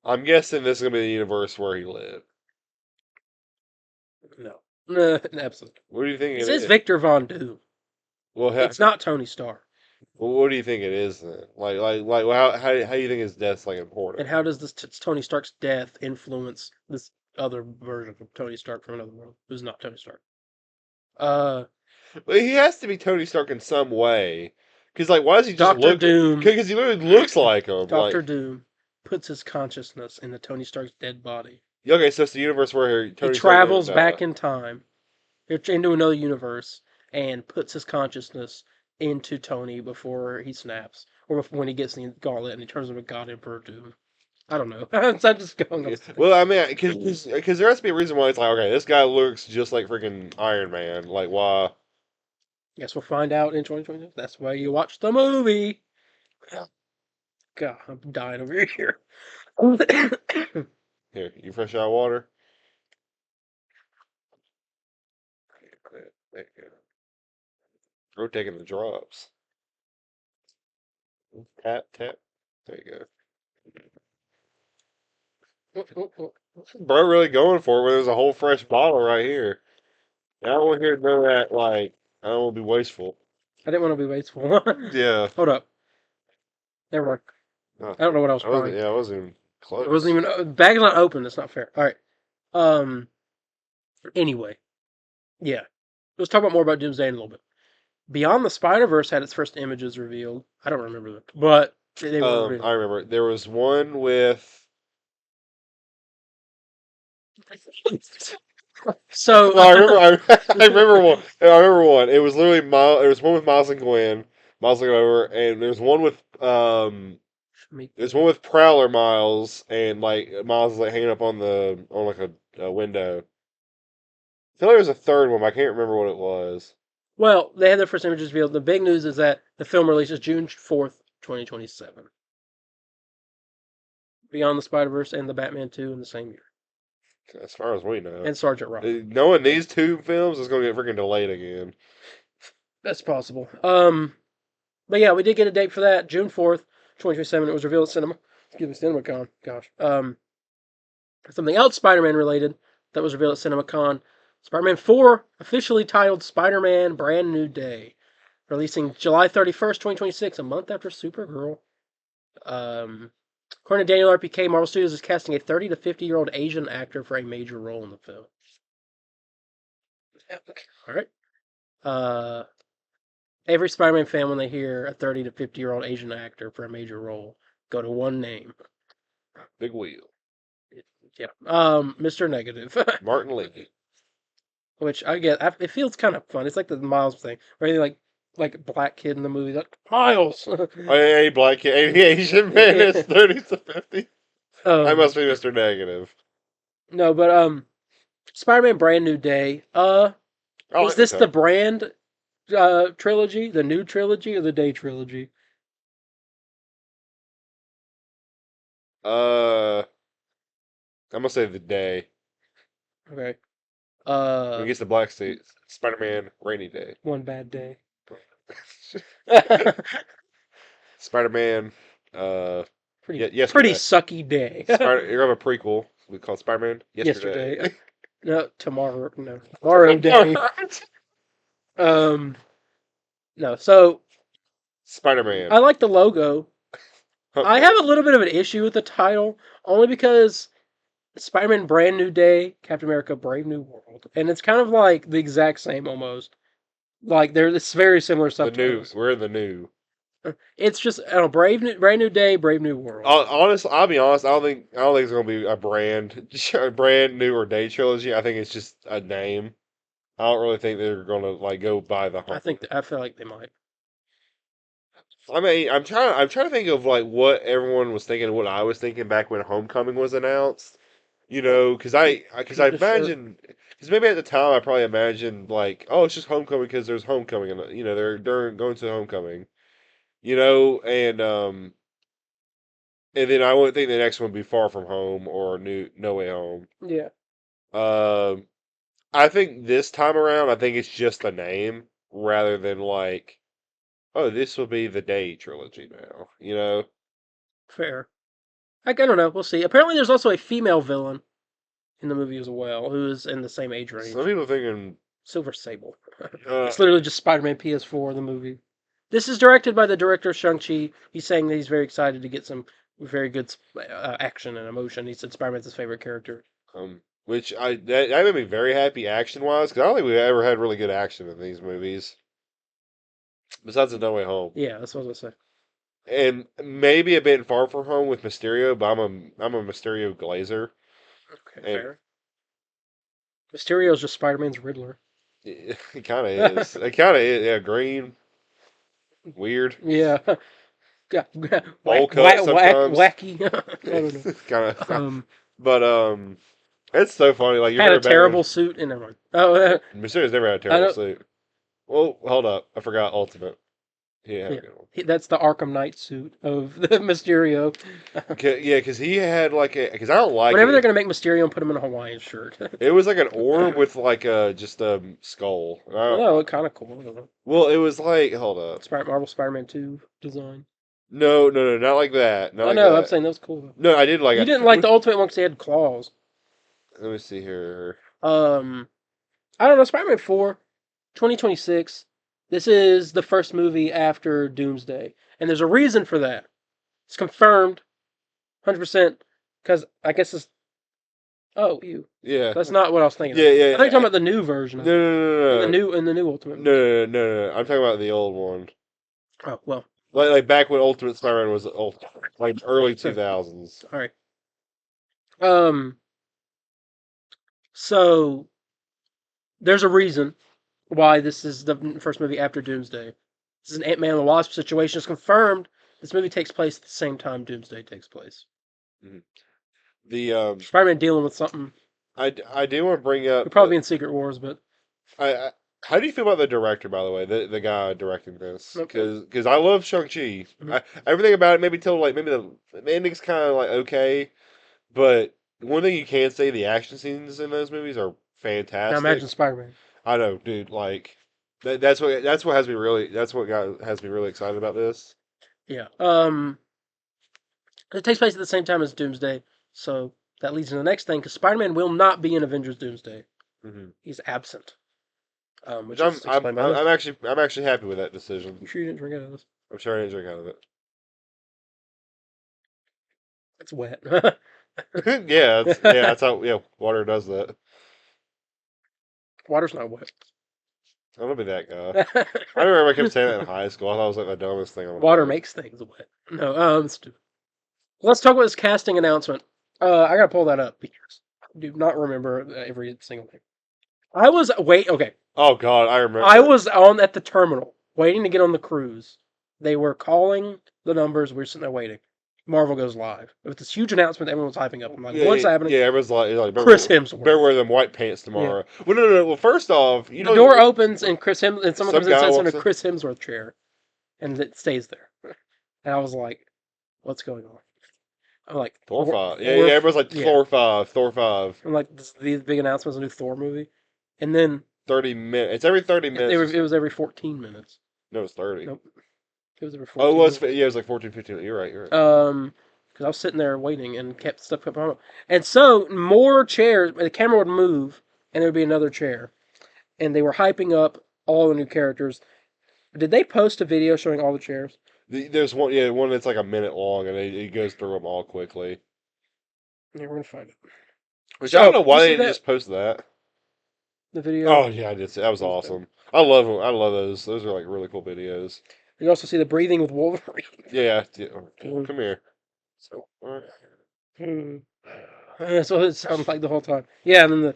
I'm guessing this is going to be the universe where he lived. No. Absolutely. What do you think This it is is? Victor Von Doom. Well, It's not Tony Stark. well, what do you think it is then? How do you think his death's like important? And how does this Tony Stark's death influence this other version of Tony Stark from another world who's not Tony Stark? Well, he has to be Tony Stark in some way. Because, like, why does he just Doctor look? Doom. Because he literally looks like him. Doctor Like, Doom puts his consciousness into Tony Stark's dead body. okay, so it's the universe where Tony He Stark travels didn't back die. in time into another universe and puts his consciousness into Tony before he snaps, or before, when he gets the gauntlet and he turns into God Emperor Doom. I don't know. I'm just going Yeah. off. Well, I mean, because there has to be a reason why it's like, okay, this guy looks just like freaking Iron Man. Like, why? Guess we'll find out in 2022. That's why you watch the movie. God, I'm dying over here. Here, you fresh out of water? There you go. We're taking the drops. Tap, tap. There you go. Bro, really going for it when there's a whole fresh bottle right here. I don't want to hear none of that, like, I don't want to be wasteful. I didn't want to be wasteful. Yeah. Hold up. Never mind. Oh, I don't know what I was I wasn't, trying. yeah, I wasn't even close. It wasn't even the bag's not open. That's not fair. All right. Anyway, yeah. Let's talk about more about Doomsday in a little bit. Beyond the Spider Verse had its first images revealed. I don't remember them, but they were revealed. I remember. There was one with. So No, I remember. I remember one. I remember one. It was literally Miles. There was one with Miles and Gwen. Miles looking over, and there's one with There's one with Prowler Miles, and like Miles is like hanging up on like a window. I feel like there was a third one, but I can't remember what it was. Well, they had their first images revealed. The big news is that the film releases June 4th, 2027. Beyond the Spider Verse and the Batman 2 in the same year, As far as we know, and Sergeant Rock. knowing these two films is going to get freaking delayed again. That's possible. But yeah, we did get a date for that, June 4th, 2027. It was revealed at CinemaCon. Gosh. Something else Spider-Man related that was revealed at CinemaCon. Spider-Man 4, officially titled Spider-Man Brand New Day, releasing July 31st, 2026, a month after Supergirl. According to Daniel RPK, Marvel Studios is casting a 30 to 50-year-old Asian actor for a major role in the film. All right. Every Spider-Man fan, when they hear a 30 to 50-year-old Asian actor for a major role, go to one name. Big Wheel. Yeah. Mr. Negative. Martin Lee. Which I get. It feels kind of fun. It's like the Miles thing, where they like a black kid in the movie, like Miles. Hey, black kid, hey, Asian man is 30 to 50. I must be Mr. Negative. No, but Spider-Man Brand New Day. Oh, Is this okay. the Brand trilogy, the new trilogy, or the Day trilogy? I'm gonna say the day. Okay. When he Uh, gets the black suit, Spider-Man, rainy day. One Bad Day. Spider-Man, pretty yeah, pretty yesterday. sucky day. Spider, you're gonna have a prequel. We call Spider-Man yesterday. Yesterday. No, tomorrow. No, tomorrow day. Um, no. So Spider-Man. I like the logo. I have a little bit of an issue with the title, only because Spider-Man Brand New Day, Captain America Brave New World, and it's kind of like the exact same almost. Like they're it's very similar The new, subtitles. we're in the new. It's just I don't know, Brand New Day, Brave New World. Honestly, I'll be honest. I don't think it's gonna be a a brand new or day trilogy. I think it's just a name. I don't really think they're gonna like go by the home. I feel like they might. I mean, I'm trying to think of like what everyone was thinking, what I was thinking back when Homecoming was announced. You know, because I The shirt. imagine, because maybe at the time I probably imagined like, oh, it's just Homecoming because there's Homecoming, and you know they're going to Homecoming. You know, and then I wouldn't think the next one would be Far From Home or New No Way Home. Yeah, Um, I think this time around, I think it's just a name rather than like, oh, this will be the Day trilogy now. You know, fair. I don't know. We'll see. Apparently, there's also a female villain in the movie as well, who is in the same age some range. people thinking, Silver Sable. uh, It's literally just Spider-Man PS4, the movie. This is directed by the director of Shang-Chi. He's saying that he's very excited to get some very good action and emotion. He said Spider-Man's his favorite character. which that made me very happy action wise because I don't think we ever had really good action in these movies besides the No Way Home. Yeah, that's what I was gonna say. And maybe a bit Far From Home with Mysterio, but I'm a Mysterio glazer, Okay, and fair. Mysterio's just Spider-Man's Riddler. it kind of is. It kind of is. Yeah, green, weird, Yeah. Yeah, bowl cut sometimes. wacky. I don't know. kind of, Um, but it's so funny. Like you're had a never better. terrible suit in everyone. Oh, Mysterio's never had a I terrible know. suit. Well, hold up, I forgot Ultimate. He had a Yeah, good one. that's the Arkham Knight suit of the Mysterio. Yeah, because he had like a because I don't like Whenever they're it. gonna make Mysterio and put him in a Hawaiian shirt. It was like an orb with like a just a skull. Oh, it kind of cool. I don't know. Well, it was like hold up. Marvel Spider-Man 2 design. No, no, no, not like that. Not I like know. I'm that. saying that was cool. No, I did like You it. didn't like the Ultimate one because he had claws. Let me see here. Um, I don't know. Spider-Man 4, 2026. This is the first movie after Doomsday, and there's a reason for that. It's confirmed, 100%. Because I guess it's you. Yeah. That's not what I was thinking of. Yeah, I yeah. think you're talking about the new version No, of it. no, no, no, no. In the new Ultimate No, movie. no, no, no, no. I'm talking about the old one. Oh well. Like back when Ultimate Spider-Man was old, like early So, 2000s. all right. Um. So there's a reason why this is the first movie after Doomsday. This is an Ant-Man and the Wasp situation. It's confirmed. This movie takes place at the same time Doomsday takes place. Mhm. The Spider-Man dealing with something. I do want to bring He'll up probably be in Secret Wars, but I how do you feel about the director, by the way, the guy directing this? okay. Because I love Shang-Chi. Mhm. Everything about it, maybe till like maybe the ending's kind of like okay, but one thing you can say, the action scenes in those movies are Now fantastic. imagine Spider-Man. I know, dude. Like that's what has me really has me really excited about this. Yeah. It takes place at the same time as Doomsday, so that leads to the next thing because Spider-Man will not be in Avengers Doomsday. Hmm He's absent, Which which is explained by this. I'm actually happy with that decision. You sure you didn't drink out of this? I'm sure I didn't drink out of It's wet. it. That's how water does that. Water's not wet. I'm gonna be that guy. I remember I kept saying that in high school. I thought it was like the dumbest thing on the Water planet. makes things wet. No, stupid. Let's talk about this casting announcement. I gotta pull that up because I do not remember every single thing. Okay. Oh God, I remember. I was on at the terminal waiting to get on the cruise. They were calling the numbers. We were sitting there waiting. Marvel goes live with this huge announcement that everyone's hyping up. I'm like, what's happening? Yeah, everyone's like Chris better Hemsworth. wear them white pants Yeah. tomorrow. Well, no. Well, first off, The door opens and and someone some comes in and guy sits in a walks in. Chris Hemsworth chair, and it stays there. And I was like, what's going on? I'm like, Thor 5. Yeah, we're everyone's like yeah. Thor 5, Thor 5. I'm like, these big announcements, a new Thor movie, and then 30 minutes. It's every 30 minutes. it was every 14 minutes. No, it's 30. Nope, it was every Oh, 14 minutes. yeah, it was like 14, 15. You're right, you're right. Because I was sitting there waiting and stuff kept popping up. And so more chairs, the camera would move, and there would be another chair, and they were hyping up all the new characters. Did they post a video showing all the chairs? There's one that's like a minute long, and it goes through them all quickly. Yeah, we're gonna find it. Which I don't know why they didn't just post that. The video. Oh yeah, I did. That was awesome. I love them. I love those. Those are like really cool videos. You also see the breathing with Wolverine. Yeah. Come here. So. That's what it sounds like the whole time. Yeah, and then the.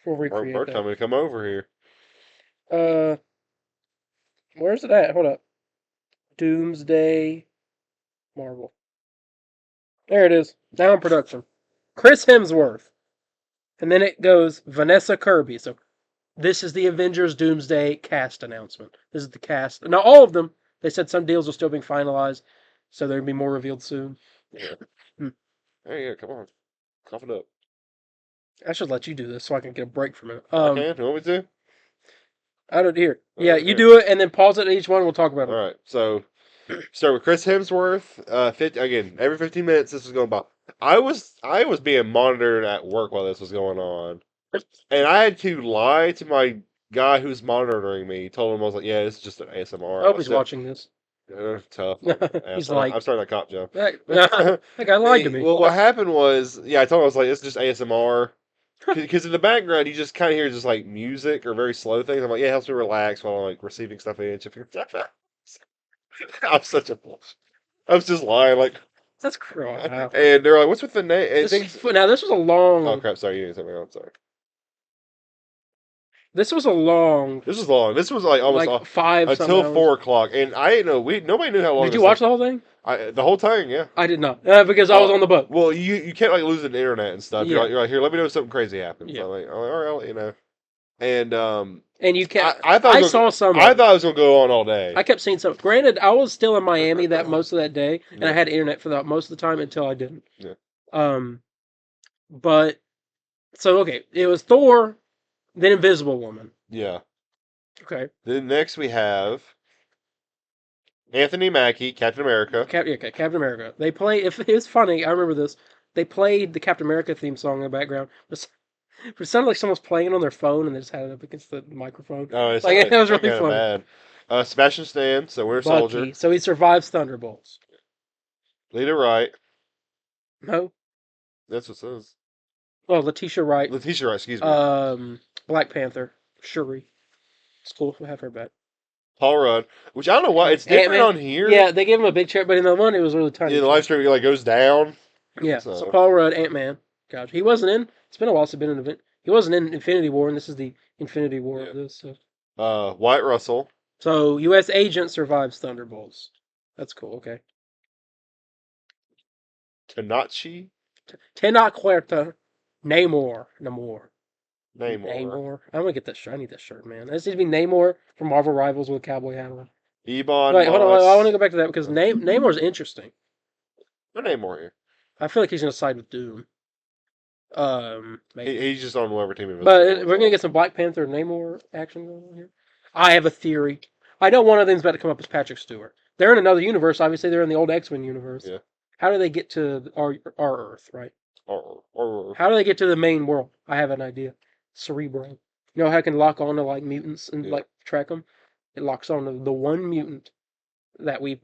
We'll recreate We're that. coming to come over here. Where's it at? Hold up. Doomsday Marvel. There it is. Now in production. Chris Hemsworth. And then it goes Vanessa Kirby. So this is the Avengers Doomsday cast announcement. This is the cast. Now all of them, they said some deals are still being finalized, so there'll be more revealed soon. Yeah. Hey, yeah, come on. Cough it up. I should let you do this so I can get a break from it. I can. You want me to? I don't hear. All Yeah, right, you here. do it and then pause it at each one. We'll talk about it. All right. So start with Chris Hemsworth. Again, every 15 minutes this was going by. I was being monitored at work while this was going on, and I had to lie to my guy who's monitoring me. Told him I was like, "Yeah, this is just an ASMR." I hope he's watching this. Tough. He's like, I'm starting a cop job. that guy lied to me. Well, what happened was, yeah, I told him I was like, "It's just ASMR." Because in the background, you just kind of hear just like music or very slow things. I'm like, yeah, it helps me relax while I'm like receiving stuff in. I'm such a bullshit. I was just lying, like, That's cruel. Wow. and they're like, "What's with the name?" Now this was a long. Oh crap! Sorry, you didn't tell me. I'm sorry. This was a long. This was long. This was like almost like 5 until 4 o'clock, and I didn't know. Nobody knew how long. Did you watch the whole thing? The whole time, yeah. I did not, because I was on the boat. Well, you can't like lose the internet and stuff. Yeah. You're like, here, let me know if something crazy happens. Yeah. I'm like, all right, I'll let you know. And you can't. I saw some. I thought it was gonna go on all day. I kept seeing some. Granted, I was still in Miami most of that day, and I had internet for that most of the time until I didn't. Yeah. But so okay, it was Thor, then Invisible Woman. Yeah. Okay. Then next we have Anthony Mackie, Captain America. Captain America. They play. If it was funny, I remember this. They played the Captain America theme song in the background. It sounded like someone was playing it on their phone, and they just had it up against the microphone. Oh, it was really funny. Bad. Sebastian Stan, so Winter Soldier. So he survives Thunderbolts. Lita Wright. No. That's what it says. Oh, Letitia Wright. Letitia Wright, excuse me. Black Panther. Shuri. It's cool. We'll have her back. Paul Rudd, which I don't know why it's different Ant-Man. on here. Yeah, they gave him a big chair, but in the one it was really tiny. Yeah, the live stream like goes down. Yeah, so Paul Rudd, Ant-Man. Gosh, he wasn't in. It's been a while since he's been in an event. He wasn't in Infinity War, and this is the Infinity War of this. So. Wyatt Russell. So U.S. agent survives Thunderbolts. That's cool. Okay. Tanachi. Tenaquerta. Namor. Namor. I'm gonna get that shirt. I need that shirt, man. This needs to be Namor from Marvel Rivals with a cowboy hat on. Ebon. Wait, hold on. I want to go back to that because Namor's interesting. No Namor here. I feel like he's gonna side with Doom. Maybe. He's just on whoever team. But we're gonna get some Black Panther Namor action going on here. I have a theory. I know one of them's about to come up as Patrick Stewart. They're in another universe. Obviously, they're in the old X-Men universe. Yeah. How do they get to our Earth, right? Or How do they get to the main world? I have an idea. Cerebro. You know how it can lock on to like mutants and like track them? It locks on to the one mutant that we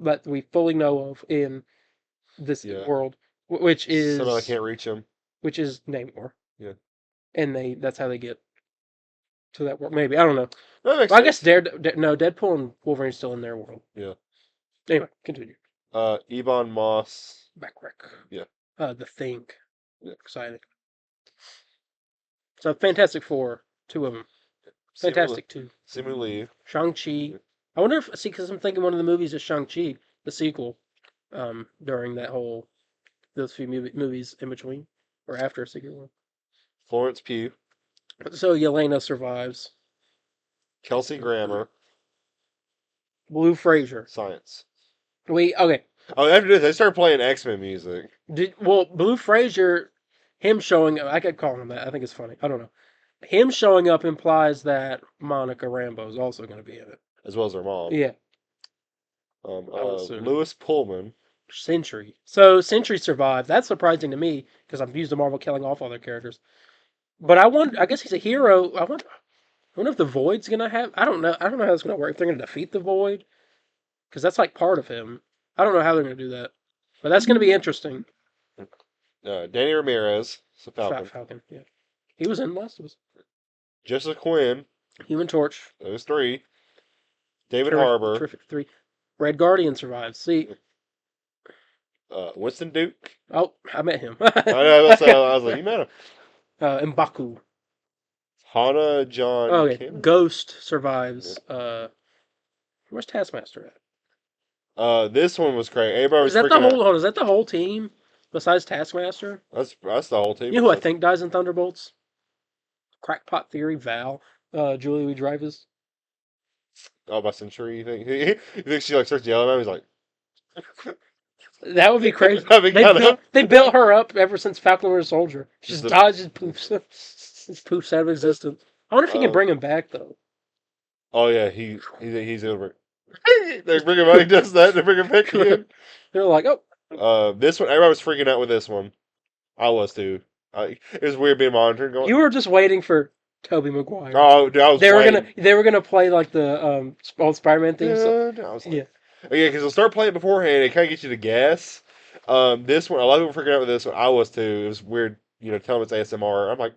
fully know of in this world, which is somehow I can't reach him. Which is Namor. Yeah. And that's how they get to that world. Maybe I don't know. That makes I guess Deadpool and Wolverine's still in their world. Yeah. Anyway, continue. Ebon Moss. Backrek. Yeah. The Thing. Yeah. Exciting. So Fantastic Four, 2 of them. Fantastic 2. Simu Lee. Shang-Chi. I wonder if, because I'm thinking one of the movies is Shang-Chi, the sequel. during those few movies in between or after Secret War. Florence Pugh, So Yelena survives. Kelsey Grammer, Blue Frazier. science. Okay. Oh, after this, they started playing X-Men music. Blue Frazier, him showing up. I could call him that. I think it's funny. I don't know. Him showing up implies that Monica Rambeau is also going to be in it. As well as her mom. Yeah. Lewis Pullman. Sentry. So Sentry survived. That's surprising to me because I'm used to Marvel killing off all their characters. But I guess he's a hero. I wonder if the Void's gonna have. I don't know. I don't know how it's gonna work. If they're gonna defeat the Void, because that's like part of him. I don't know how they're gonna do that. But that's gonna be interesting. Danny Ramirez, so Falcon. Falcon. Yeah. He was in Last of Us. Jessica Quinn. Human Torch. Those three. David Harbour. Terrific 3. Red Guardian survives. See. Winston Duke. Oh, I met him. I know. I was like, you met him. M'Baku. Hannah John. Oh, yeah. Cannon? Ghost survives. Where's Taskmaster at? This one was crazy. Everybody was Is that the freaking whole? out. Is that the whole team besides Taskmaster? That's the whole team. You know who I think dies in Thunderbolts? Crackpot Theory, Val, Julie Louis Dreyfus. Oh, by Century, you think? You think she like starts yelling at him? He's like, That would be crazy. That'd be They built her up ever since Falcon Winter Soldier. She just Just dies, just poofs, just poofs out of existence. I wonder if you can Oh. bring him back though. oh yeah, he's over. They bring him back. He does that. They bring him back again. They're like, oh, This one, everybody was freaking out with this one. I was too. It was weird being monitored. Going, you were just waiting for Tobey Maguire. oh, dude, I was. They were gonna play like the old Spider-Man theme. I was like, Yeah. Yeah, because they'll start playing beforehand. It kind of gets you to guess. This one, a lot of people freaking out with this one. I was too. It was weird, telling them it's ASMR. I'm like,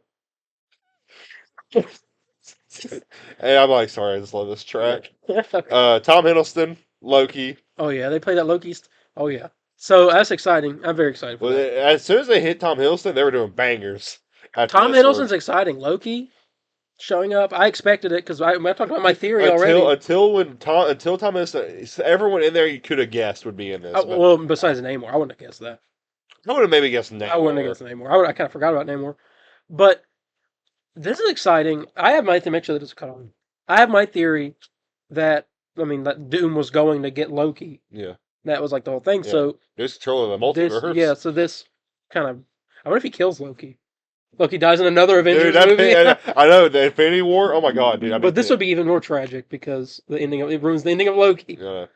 hey, I'm like, sorry, I just love this track. Tom Hiddleston, Loki. Oh yeah, they played that Loki. Oh yeah. So that's exciting. I'm very excited for Well, that. as soon as they hit Tom Hiddleston, they were doing bangers. Tom Hiddleston's exciting. Loki showing up. I expected it because I talked about my theory already. Until Tom Hiddleston, everyone in there you could have guessed would be in this. Well, besides Namor, I wouldn't have guessed that. I would have maybe guessed Namor. I wouldn't have guessed Namor. I kind of forgot about Namor. But this is exciting. I have my to make sure that it's cut on. I have my theory that that Doom was going to get Loki. Yeah. That was like the whole thing. Yeah. So there's control of the multiverse. So this kind of. I wonder if he kills Loki. Loki dies in another Avengers Dude, movie. I know the Infinity War. Oh my god, dude! But this would be even more tragic because it ruins the ending of Loki. Yeah.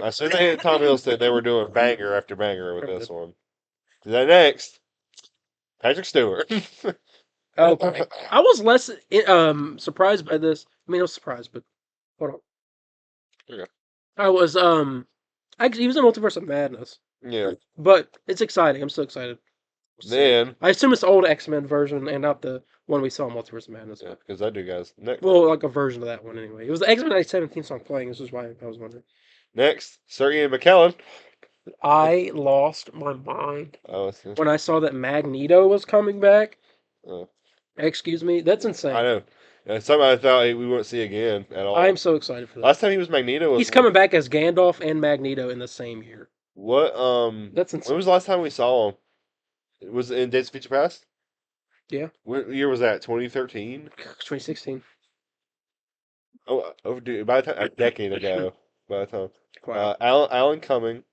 As soon as they hit Tom Hiddleston, they were doing banger after banger with this one. Then next, Patrick Stewart. Okay. I was less surprised by this. I was surprised, but hold on. Okay. I was he was in Multiverse of Madness. Yeah. But it's exciting. I'm still excited. Then I assume it's the old X-Men version and not the one we saw in Multiverse of Madness. Yeah, because I do, guys. Next. Well, like a version of that one anyway. It was the X-Men 2017 song playing. This is why I was wondering. Next, Sir Ian McKellen. I lost my mind Oh, when I saw that Magneto was coming back. Oh. Excuse me, that's insane. I know. It's something I thought we wouldn't see again at all. I'm so excited for that. Last time he was Magneto. He's coming back as Gandalf and Magneto in the same year. What? That's insane. When was the last time we saw him? Was it in Days of Future Past? Yeah. What year was that? 2013? 2016. Oh, dude, by the time, a decade ago. By the time. Wow. Alan Cumming.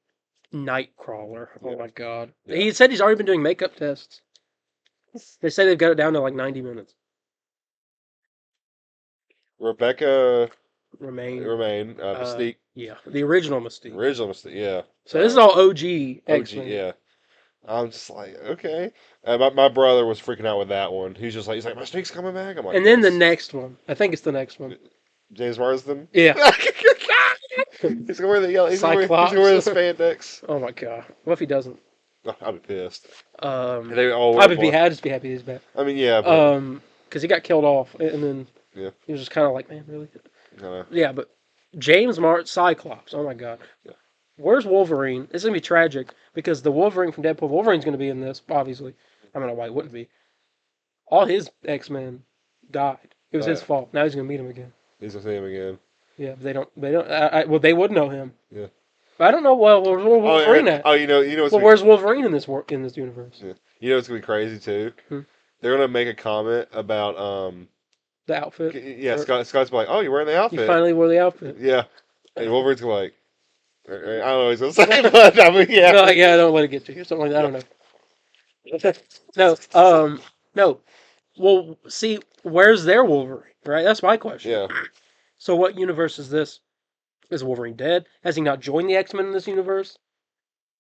Nightcrawler. Oh Yeah. my god. Yeah. He said he's already been doing makeup tests. They say they've got it down to like 90 minutes. Rebecca Remain. Mystique. Yeah, the original Mystique. Original Mystique, yeah. So this is all OG OG, X-Men. yeah. I'm just like, okay. My brother was freaking out with that one. He's like, Mystique's coming back. I'm like, And then the yes. next one. I think it's the next one. James Marsden. Yeah. He's gonna wear the yellow. He's gonna Cyclops. wear the spandex. Oh my god. What if he doesn't? Oh, I'd be pissed. I'd All wear just be happy he's back. I mean, yeah. But, because he got killed off, and then yeah. he was just kind of like, man, really? Uh, Yeah, but James Cyclops. Oh my god. Yeah. Where's Wolverine? It's gonna be tragic because the Wolverine from Deadpool, Wolverine's gonna be in this. Obviously, I don't know why he wouldn't be. All his X-Men died. It was his fault. Now he's gonna meet him again. he's gonna see him again. Yeah, but they don't. Well, they would know him. Yeah. I don't know. Well, where's Wolverine at? What's Well, where's Wolverine in this universe? yeah. You know what's gonna be crazy too? Hmm. They're gonna make a comment about The outfit. yeah, Or Scott's like, oh, you're wearing the you outfit. finally wore the outfit. Yeah, and Wolverine's gonna like, I don't know what he's gonna say, but I mean, yeah, No, yeah, don't let it get to you. Something like that. I don't know. No, no. Well, see, where's their Wolverine? Right. That's my question. yeah. So, what universe is this? Is Wolverine dead? Has he not joined the X-Men in this universe?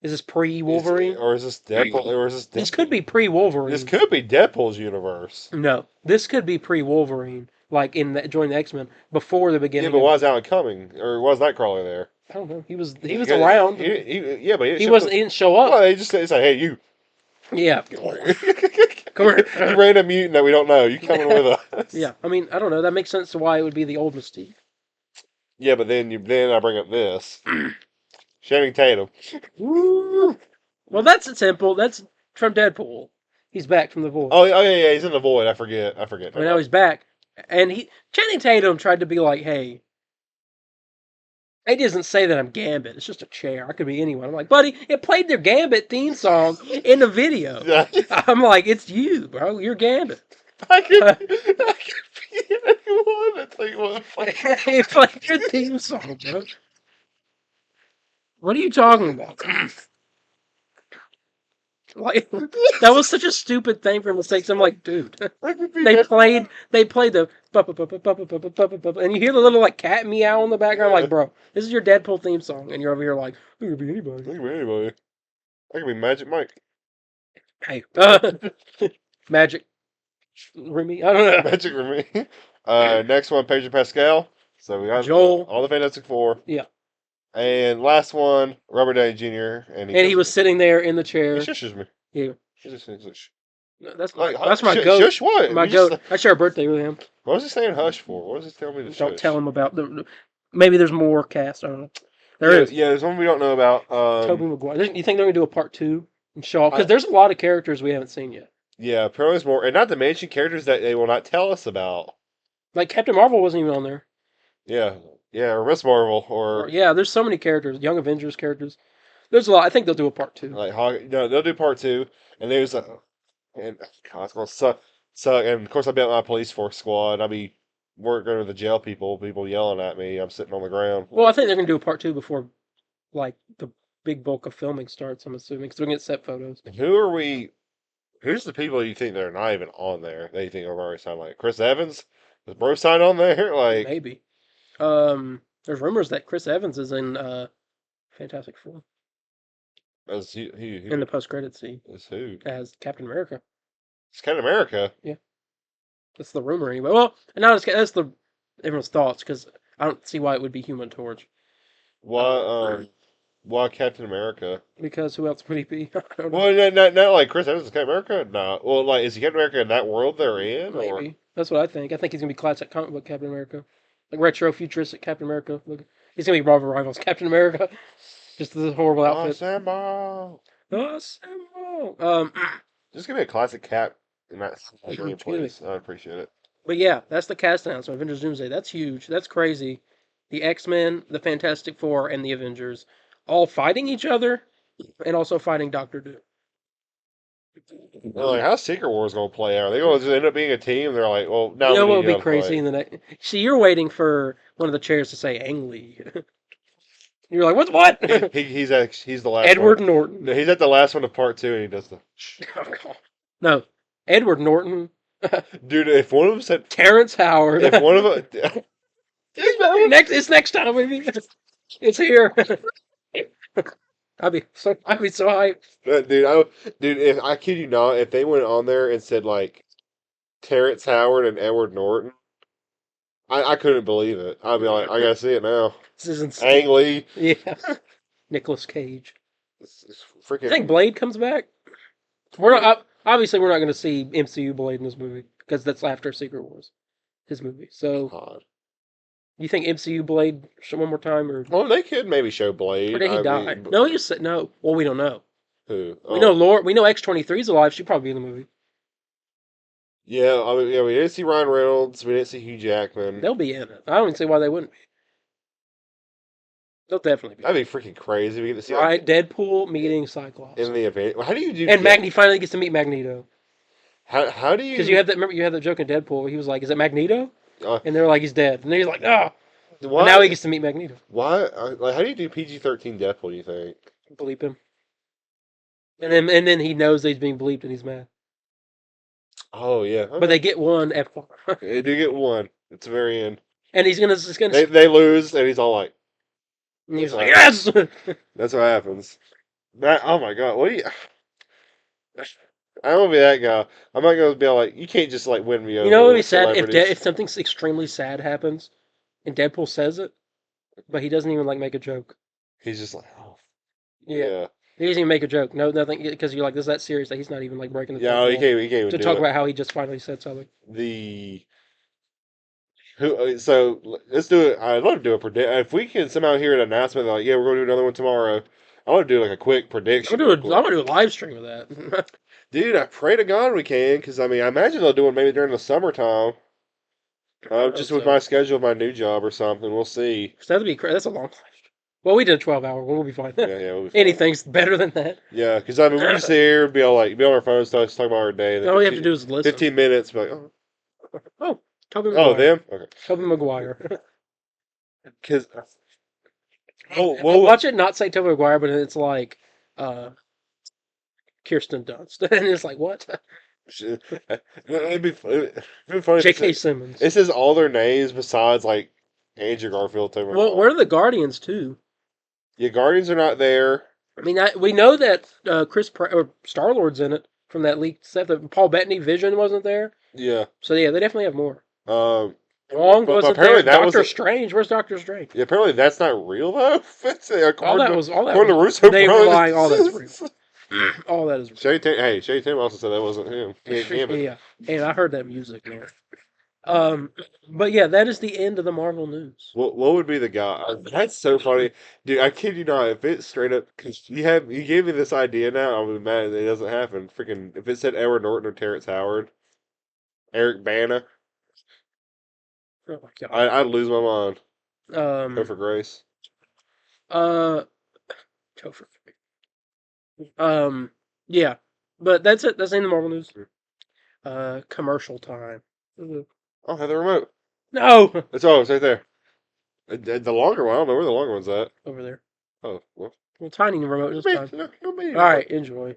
Is this pre-Wolverine? Or is this Deadpool? Or is this Deadpool? This could be pre-Wolverine. This could be Deadpool's universe. No, this could be pre-Wolverine, like join the X-Men before the beginning. Yeah, but why is Alan coming? Or why is Nightcrawler there? I don't know. He was around. Yeah, but He wasn't. He didn't show up. Well, they say, hey, you. Yeah. Come here. You random mutant that we don't know. You coming with us? Yeah. I mean, I don't know. That makes sense to why it would be the old Mystique. Yeah, but then I bring up this. Channing Tatum. Woo! Well, that's simple. That's from Deadpool. He's back from the void. Oh, yeah, he's in the void. I forget. And now he's back. And Channing Tatum tried to be like, hey, it doesn't say that I'm Gambit. It's just a chair. I could be anyone. I'm like, buddy, it played their Gambit theme song in the video. I'm like, it's you, bro. You're Gambit. I could be anyone. I tell you what. It played your theme song, bro. What are you talking about? Like, that was such a stupid thing for mistakes. I'm like, dude, they played the and you hear the little like cat meow in the background. I'm like, bro, this is your Deadpool theme song, and you're over here like, it could be anybody. I could be anybody. I could be Magic Mike. Hey, Magic Remy. I don't know. Magic Remy. Next one, Pedro Pascal. So we got Joel. all the Fantastic Four. Yeah. And last one, Robert Downey Jr. And he was sitting there in the chair. He shushes me. Yeah. He's like, shh. No, that's Like, my goat. Shush what? My goat. I share a birthday with him. What was he saying hush for? What was he telling me to shush? Don't tell him about maybe there's more cast. I don't know. There is. Yeah, there's one we don't know about. Tobey Maguire. You think they're going to do a part 2 and show off? Because there's a lot of characters we haven't seen yet. Yeah, apparently there's more. And not to mention characters that they will not tell us about. Like Captain Marvel wasn't even on there. Yeah, or Miss Marvel, or... Yeah, there's so many characters. Young Avengers characters. There's a lot. I think they'll do a part 2. Like, no, they'll do part 2. And there's a... And, God, it's going to suck. And, of course, I'll be at my police force squad. I'll be working with the jail people yelling at me. I'm sitting on the ground. Well, I think they're going to do a part 2 before, like, the big bulk of filming starts, I'm assuming. Because they're going to get set photos. Who's the people you think they're not even on there? That you think are already signed? Like, Chris Evans? Is Bruce signed on there? Like... Maybe. There's rumors that Chris Evans is in Fantastic Four. As In the post-credit scene. As who? As Captain America. It's Captain America? Yeah. That's the rumor anyway. Well, and now that's everyone's thoughts, because I don't see why it would be Human Torch. Why Captain America? Because who else would he be? Well, not like Chris Evans is Captain America? No. Well, like, is he Captain America in that world they're in? Maybe. Or? That's what I think. I think he's going to be classic comic book Captain America. Like retro futuristic Captain America. Look, he's going to be Marvel Rivals Captain America. Just this horrible outfit. Assemble! Assemble! Just give me a classic Cap in that game, please. I appreciate it. But yeah, that's the cast announcement. Avengers Doomsday. That's huge. That's crazy. The X-Men, the Fantastic Four, and the Avengers all fighting each other and also fighting Doctor Doom. Well, like, how's Secret Wars going to play out? Are they going to end up being a team? They're like, well, now you know we what need would be crazy in the next... See, you're waiting for one of the chairs to say Ang Lee. You're like, what? he's the last Edward one. Norton. No, he's at the last one of part 2, and he does the... No, Edward Norton. Dude, if one of them said... Terrence Howard. If one of them... It's next time, baby. It's here. I'd be so hyped. Dude, if I kid you not, if they went on there and said like Terrence Howard and Edward Norton, I couldn't believe it. I'd be like, I gotta see it now. This is insane. Ang Lee. Yeah. Nicolas Cage. It's freaking... You think Blade comes back? We're not obviously we're not going to see MCU Blade in this movie because that's after Secret Wars, his movie. So, God. You think MCU Blade one more time, or? Well, they could maybe show Blade. Or did he die? No, you said no. Well, we don't know. Who? We know Laura. We know X-23's alive. She'd probably be in the movie. Yeah, I mean, we didn't see Ryan Reynolds. We didn't see Hugh Jackman. They'll be in it. I don't even see why they wouldn't be. They'll definitely be. That'd be freaking crazy. We get to see Right, Deadpool meeting Cyclops. in the event. How do you do? And Magneto finally gets to meet Magneto. How do Because you? remember you had the joke in Deadpool where he was like, "Is it Magneto?" Uh, And they were like, "He's dead." And then he's like, "Ah!" And now he why? gets to meet Magneto. Why? Like, how do you do PG-13 Deadpool? You think? Bleep him. And then he knows that he's being bleeped and he's mad. Oh yeah. But they get one F4. They do get one. It's the very end. And he's gonna They lose, and he's all like, and he's "That's like, right." "Yes!" That's what happens. That. Oh my god. What do you? I'm gonna be that guy. I'm not gonna be all like, you can't just like win me You know over what would be with sad celebrities. if something extremely sad happens and Deadpool says it, but he doesn't even like make a joke. He's just like, oh Yeah. yeah, He doesn't even make a joke. No, nothing, because you're like, this is that serious that he's not even like breaking the yeah. fourth He wall can't. He can't even to do talk it. about how he just finally said something. The who? So let's do it. I'd love to do a predict. If we can somehow hear an announcement like, yeah, we're gonna do another one tomorrow. I want to do like a quick prediction. I'm gonna do a live stream of that. Dude, I pray to God we can, because I mean, I imagine they'll do it maybe during the summertime. Just with So, my schedule of my new job or something. We'll see. that'd be that's a long live stream. Well, we did a 12-hour one. We'll be fine. Yeah, yeah, we'll be fine. Anything's better than that. Yeah, because I mean, we just sit here and be all like, be on our phones, talk about our day. And then All we have to do is listen. 15 minutes, be like, Oh, Tobey oh, Maguire. them? Okay. Tobey Maguire. Because, I'll watch it not say Tobey Maguire, but it's like Kirsten Dunst. And it's like, what? it'd be funny. J.K. Simmons. It says all their names besides like Andrew Garfield. Well, where are the Guardians too? Yeah, Guardians are not there. I mean, we know that or Star Lord's in it from that leaked stuff. That Paul Bettany Vision wasn't there. Yeah. So yeah, they definitely have more. Wong wasn't apparently there. that Doctor was Strange. Where's Doctor Strange? Yeah, apparently that's not real though. All that was according to Russo they brothers. were lying. All that's real. All that is real. Shay Tim also said that wasn't him. Yeah, and I heard that music there. But yeah, that is the end of the Marvel news. What would be the guy? That's so funny, dude. I kid you not. If it straight up, because you gave me this idea now, I'm mad that it doesn't happen. Freaking, if it said Edward Norton or Terrence Howard, Eric Bana, Oh my god. I'd lose my mind. Go for Grace. Topher. Yeah, but that's it. That's the end of Marvel news. Commercial time. Oh, have the remote. No, It's right there. The longer one. I don't know where the longer one's at. over there. Oh, well. Well, tiny remote this time. No, me. All right, enjoy.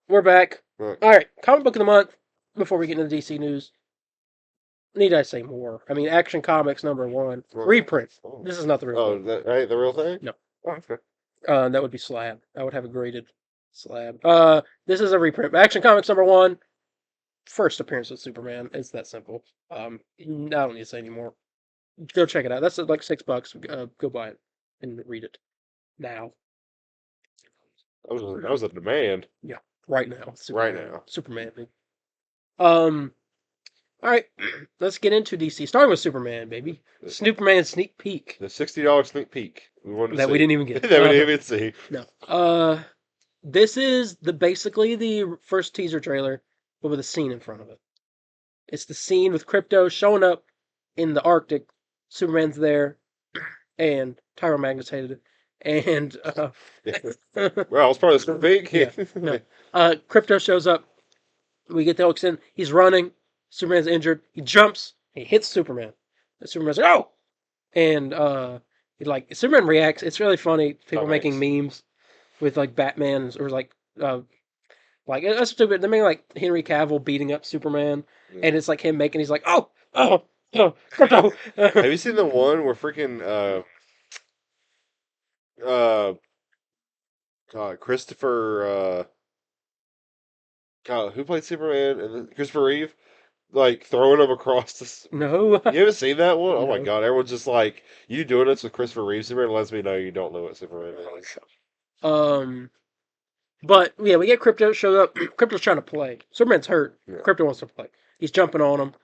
We're back. Right. All right, comic book of the month. Before we get into the DC news, need I say more? I mean, Action Comics #1 reprint. Oh. This is not the real Oh, thing. that right? The real thing? No. Oh, okay. That would be Slab. I would have a graded Slab. This is a reprint. Action Comics #1. First appearance of Superman. It's that simple. I don't need to say anymore. Go check it out. That's like $6. Go buy it and read it now. That was a demand Yeah, right now. right Superman. now. Superman. Baby. All right, let's get into DC. Starting with Superman, baby. Superman sneak peek The $60 sneak peek we wanted to that see. we didn't even get. That we didn't even see. No. This is basically the first teaser trailer, but with a scene in front of it. It's the scene with Krypto showing up in the Arctic. Superman's there, and Tyro Magnus hated it. And Well, it's part of the sneak peek. yeah, no. Krypto shows up. We get the hooks in. He's running. Superman's injured. He jumps. He hits Superman. And Superman's like, "Oh!" And Superman reacts. It's really funny. People making memes with like Batman or like that's stupid. They make like Henry Cavill beating up Superman, and it's like him making. He's like, "Oh, Krypto." Have you seen the one where freaking God, Christopher God, who played Superman and then Christopher Reeve, like throwing him across the. No. You haven't seen that one? Oh my No. God! Everyone's just like, you doing this with Christopher Reeve? Superman lets me know you don't know what Superman is. But yeah, we get Krypto showed up. Krypto's trying to play. Superman's hurt. Yeah. Krypto wants to play. He's jumping on him,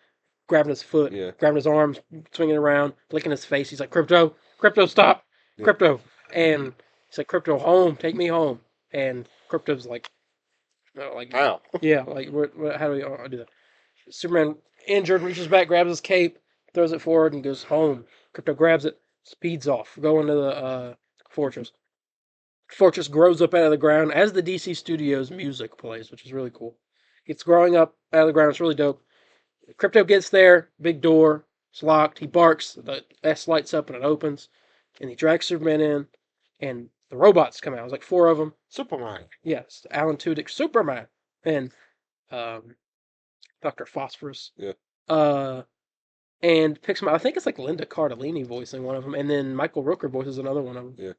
grabbing his foot, Yeah. grabbing his arms, swinging around, licking his face. He's like, "Krypto, stop, Yeah. Krypto!" And he's like, "Krypto, home, take me home." And Krypto's like, How? yeah, like, how do we do that? Superman injured, reaches back, grabs his cape, throws it forward, and goes home. Krypto grabs it, speeds off, going to the fortress. Fortress grows up out of the ground as the DC Studios music plays, which is really cool. It's growing up out of the ground. It's really dope. Krypto gets there, big door, it's locked. He barks, the S lights up and it opens, and he drags Superman in, and the robots come out. There's like 4 of them. Superman. Yes, Alan Tudyk, Superman, and Dr. Phosphorus. Yeah. And picks him up. I think it's like Linda Cardellini voicing one of them, and then Michael Rooker voices another one of them. Yeah.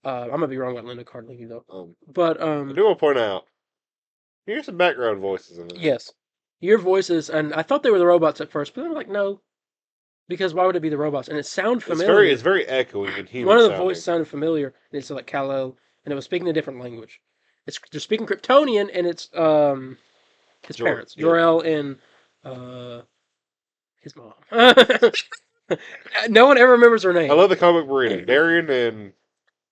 I'm gonna be wrong about Linda Cardellini though. I do want to point out, here's some background voices in this. Yes, your voices, and I thought they were the robots at first, but then I'm like, no, because why would it be the robots? And it sounded familiar. It's very echoey and human. One of the voices sounded familiar, and it's like Kal-El, and it was speaking a different language. They're speaking Kryptonian, and it's his parents, Jor-El and his mom. No one ever remembers her name. I love the comic Burrito. Darien and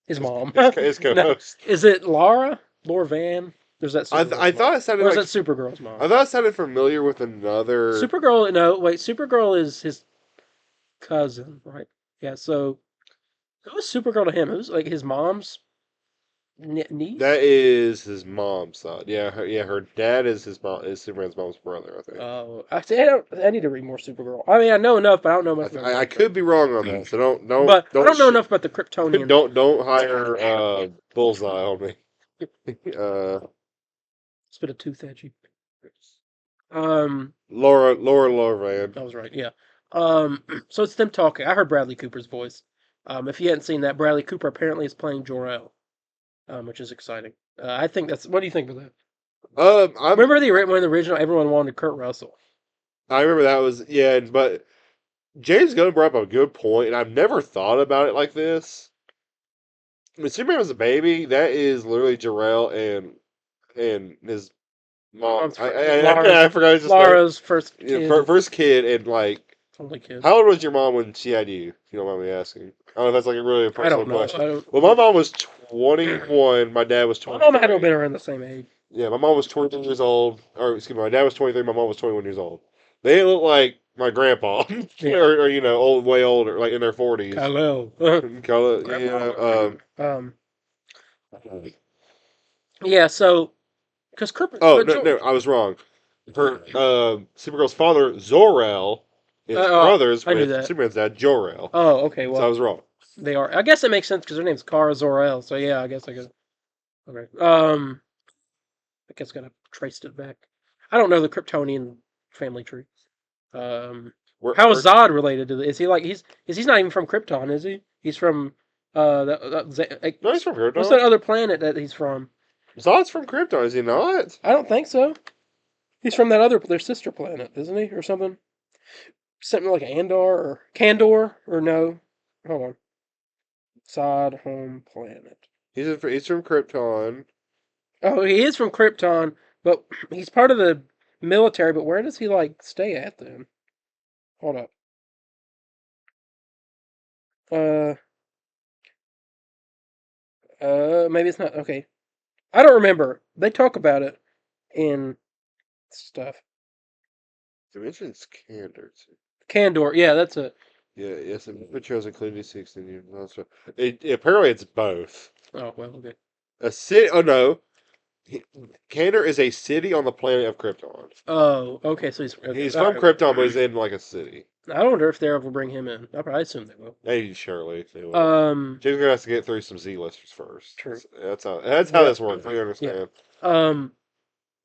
his mom. His co-host. No. Is it Laura Van? There's that. I thought it sounded like. Or like is that Supergirl's mom? I thought it sounded familiar with another. Supergirl. No, wait. Supergirl is his cousin, right? Yeah. So who was Supergirl to him? Who's like his mom's niece? That is his mom's son. Yeah, her dad is is Superman's mom's brother. I think. Oh, I need to read more Supergirl. I mean, I know enough, but I don't know much. I could be wrong on that, so don't. But I don't know enough about the Kryptonian. Don't hire Bullseye on me. Spit a tooth at you. Laura Van. I was right. Yeah. So it's them talking. I heard Bradley Cooper's voice. If you hadn't seen that, Bradley Cooper apparently is playing Jor-El, which is exciting. I think that's. What do you think of that? I remember the original. Everyone wanted Kurt Russell. I remember that was but James Gunn brought up a good point, and I've never thought about it like this. When Superman was a baby, that is literally Jor-El and his mom. I forgot his Laura's first kid. First kid, and like only kid. How old was your mom when she had you? If you don't mind me asking. Oh, that's like a really personal question. Well, my mom was 21. My dad was 20. My mom had to have been around the same age. Yeah, my mom was 23 years old. Or excuse me, my dad was 23. My mom was 21 years old. They didn't look like my grandpa, yeah. or way older, like in their 40s. Hello. Yeah. So, because Cooper. Oh no, I was wrong. Her Supergirl's father, Zor-El, is brothers with Superman's dad, Jor-El. Oh, okay. Well, so I was wrong. They are. I guess it makes sense because her name's Kara Zor-El. So yeah, I guess I could. Okay. I guess I gotta traced it back. I don't know the Kryptonian family tree. How is Zod related to this? Is he like he's not even from Krypton, is he? He's from No, he's from What's that Krypton. other planet that he's from? Zod's from Krypton, is he not? I don't think so. He's from their sister planet, isn't he, or something? Something like Andor or Candor or no? Hold on. Sod home planet. He's from Krypton. Oh, he is from Krypton, but he's part of the military. But where does he like stay at then? Hold up. Uh, maybe it's not okay. I don't remember. They talk about it in stuff. Dimensions Candor. Candor, yeah, that's it. Yeah, yes, it shows including 16 years. Also, apparently it's both. Oh well, okay. A city. Oh no, Candor is a city on the planet of Krypton. Oh, okay. So he's okay. He's All from right. Krypton, but he's in like a city. I wonder if they ever bring him in. I assume they will. Maybe surely they will. Um, James gonna have to get through some Z-listers first. true. That's how Yeah. this works. I understand. Um,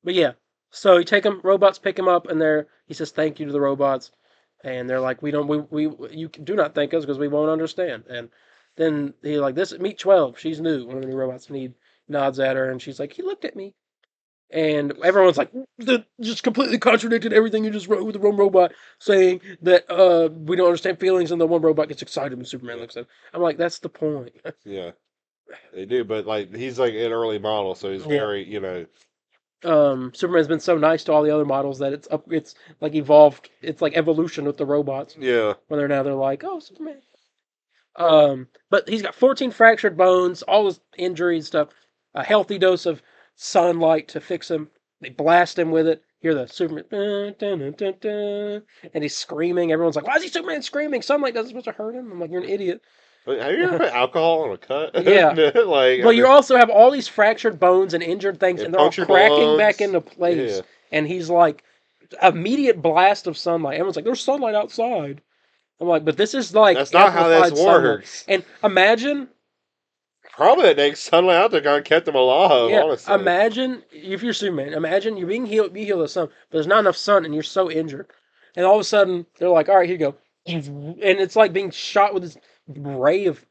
but yeah. So you take him. Robots pick him up, and he says thank you to the robots, and they're like, we don't, we you do not thank us because we won't understand. And then he like this meet 12. She's new, one of the new robots, and he nods at her, and she's like, he looked at me. And everyone's like, that just completely contradicted everything you just wrote with the one robot saying that we don't understand feelings, and the one robot gets excited when Superman looks at him. I'm like, that's the point. Yeah, they do, but like he's like an early model, so he's Yeah. very Superman's been so nice to all the other models that it's like evolved. It's like evolution with the robots. yeah. Where they're like, oh, Superman. But he's got 14 fractured bones, all his injuries stuff, a healthy dose of sunlight to fix him. They blast him with it. Hear the Superman, dun, dun, dun, dun, dun, and he's screaming. Everyone's like, "Why is he Superman screaming? Sunlight doesn't supposed to hurt him." I'm like, "You're an idiot." But have you ever put alcohol on a cut? Yeah. Like, But you also have all these fractured bones and injured things, and they're all punctured cracking back lungs. into place. Yeah. And he's like, immediate blast of sunlight. Everyone's like, "There's sunlight outside." I'm like, "But this is like That's not how amplified this sunlight." works. And imagine. Probably that dang sunlight out there kind of kept him alive. Yeah, Honestly, imagine if you're Superman. Imagine you're being healed, be healed of the sun, but there's not enough sun, and you're so injured, and all of a sudden they're like, "All right, here you go," and it's like being shot with this ray of,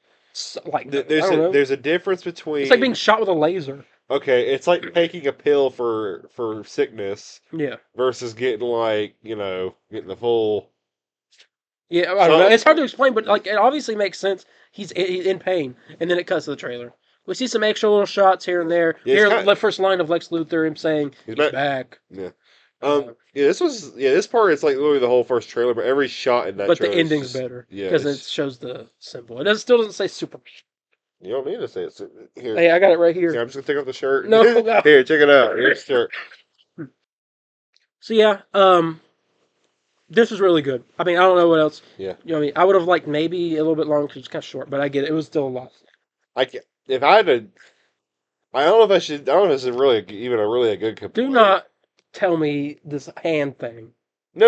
like I don't know. there's a difference between. It's like being shot with a laser. Okay, it's like taking a pill for sickness Yeah, versus getting like getting the full. yeah. I don't know. So- It's hard to explain, but like it obviously makes sense. He's in pain, and then it cuts to the trailer. We see some extra little shots here and there. Yeah, Here, the first line of Lex Luthor, him saying He's he's back. back. Yeah. This part is like literally the whole first trailer, but every shot in that. But the trailer is ending's just- better Yeah, because it shows the symbol. Still doesn't say Superman. you don't need to say it. Here, Hey, I got it right here. I'm just gonna take off the shirt. No, no. Here, check it out. Here's the shirt. So yeah, this was really good. I mean, I don't know what else. Yeah. You know what I mean? I would have liked maybe a little bit longer because it's kind of short, but I get it. It was still a lot. If I had to, I don't know if I should. I don't know if this is really even a good Do complaint. not tell me this hand thing. No.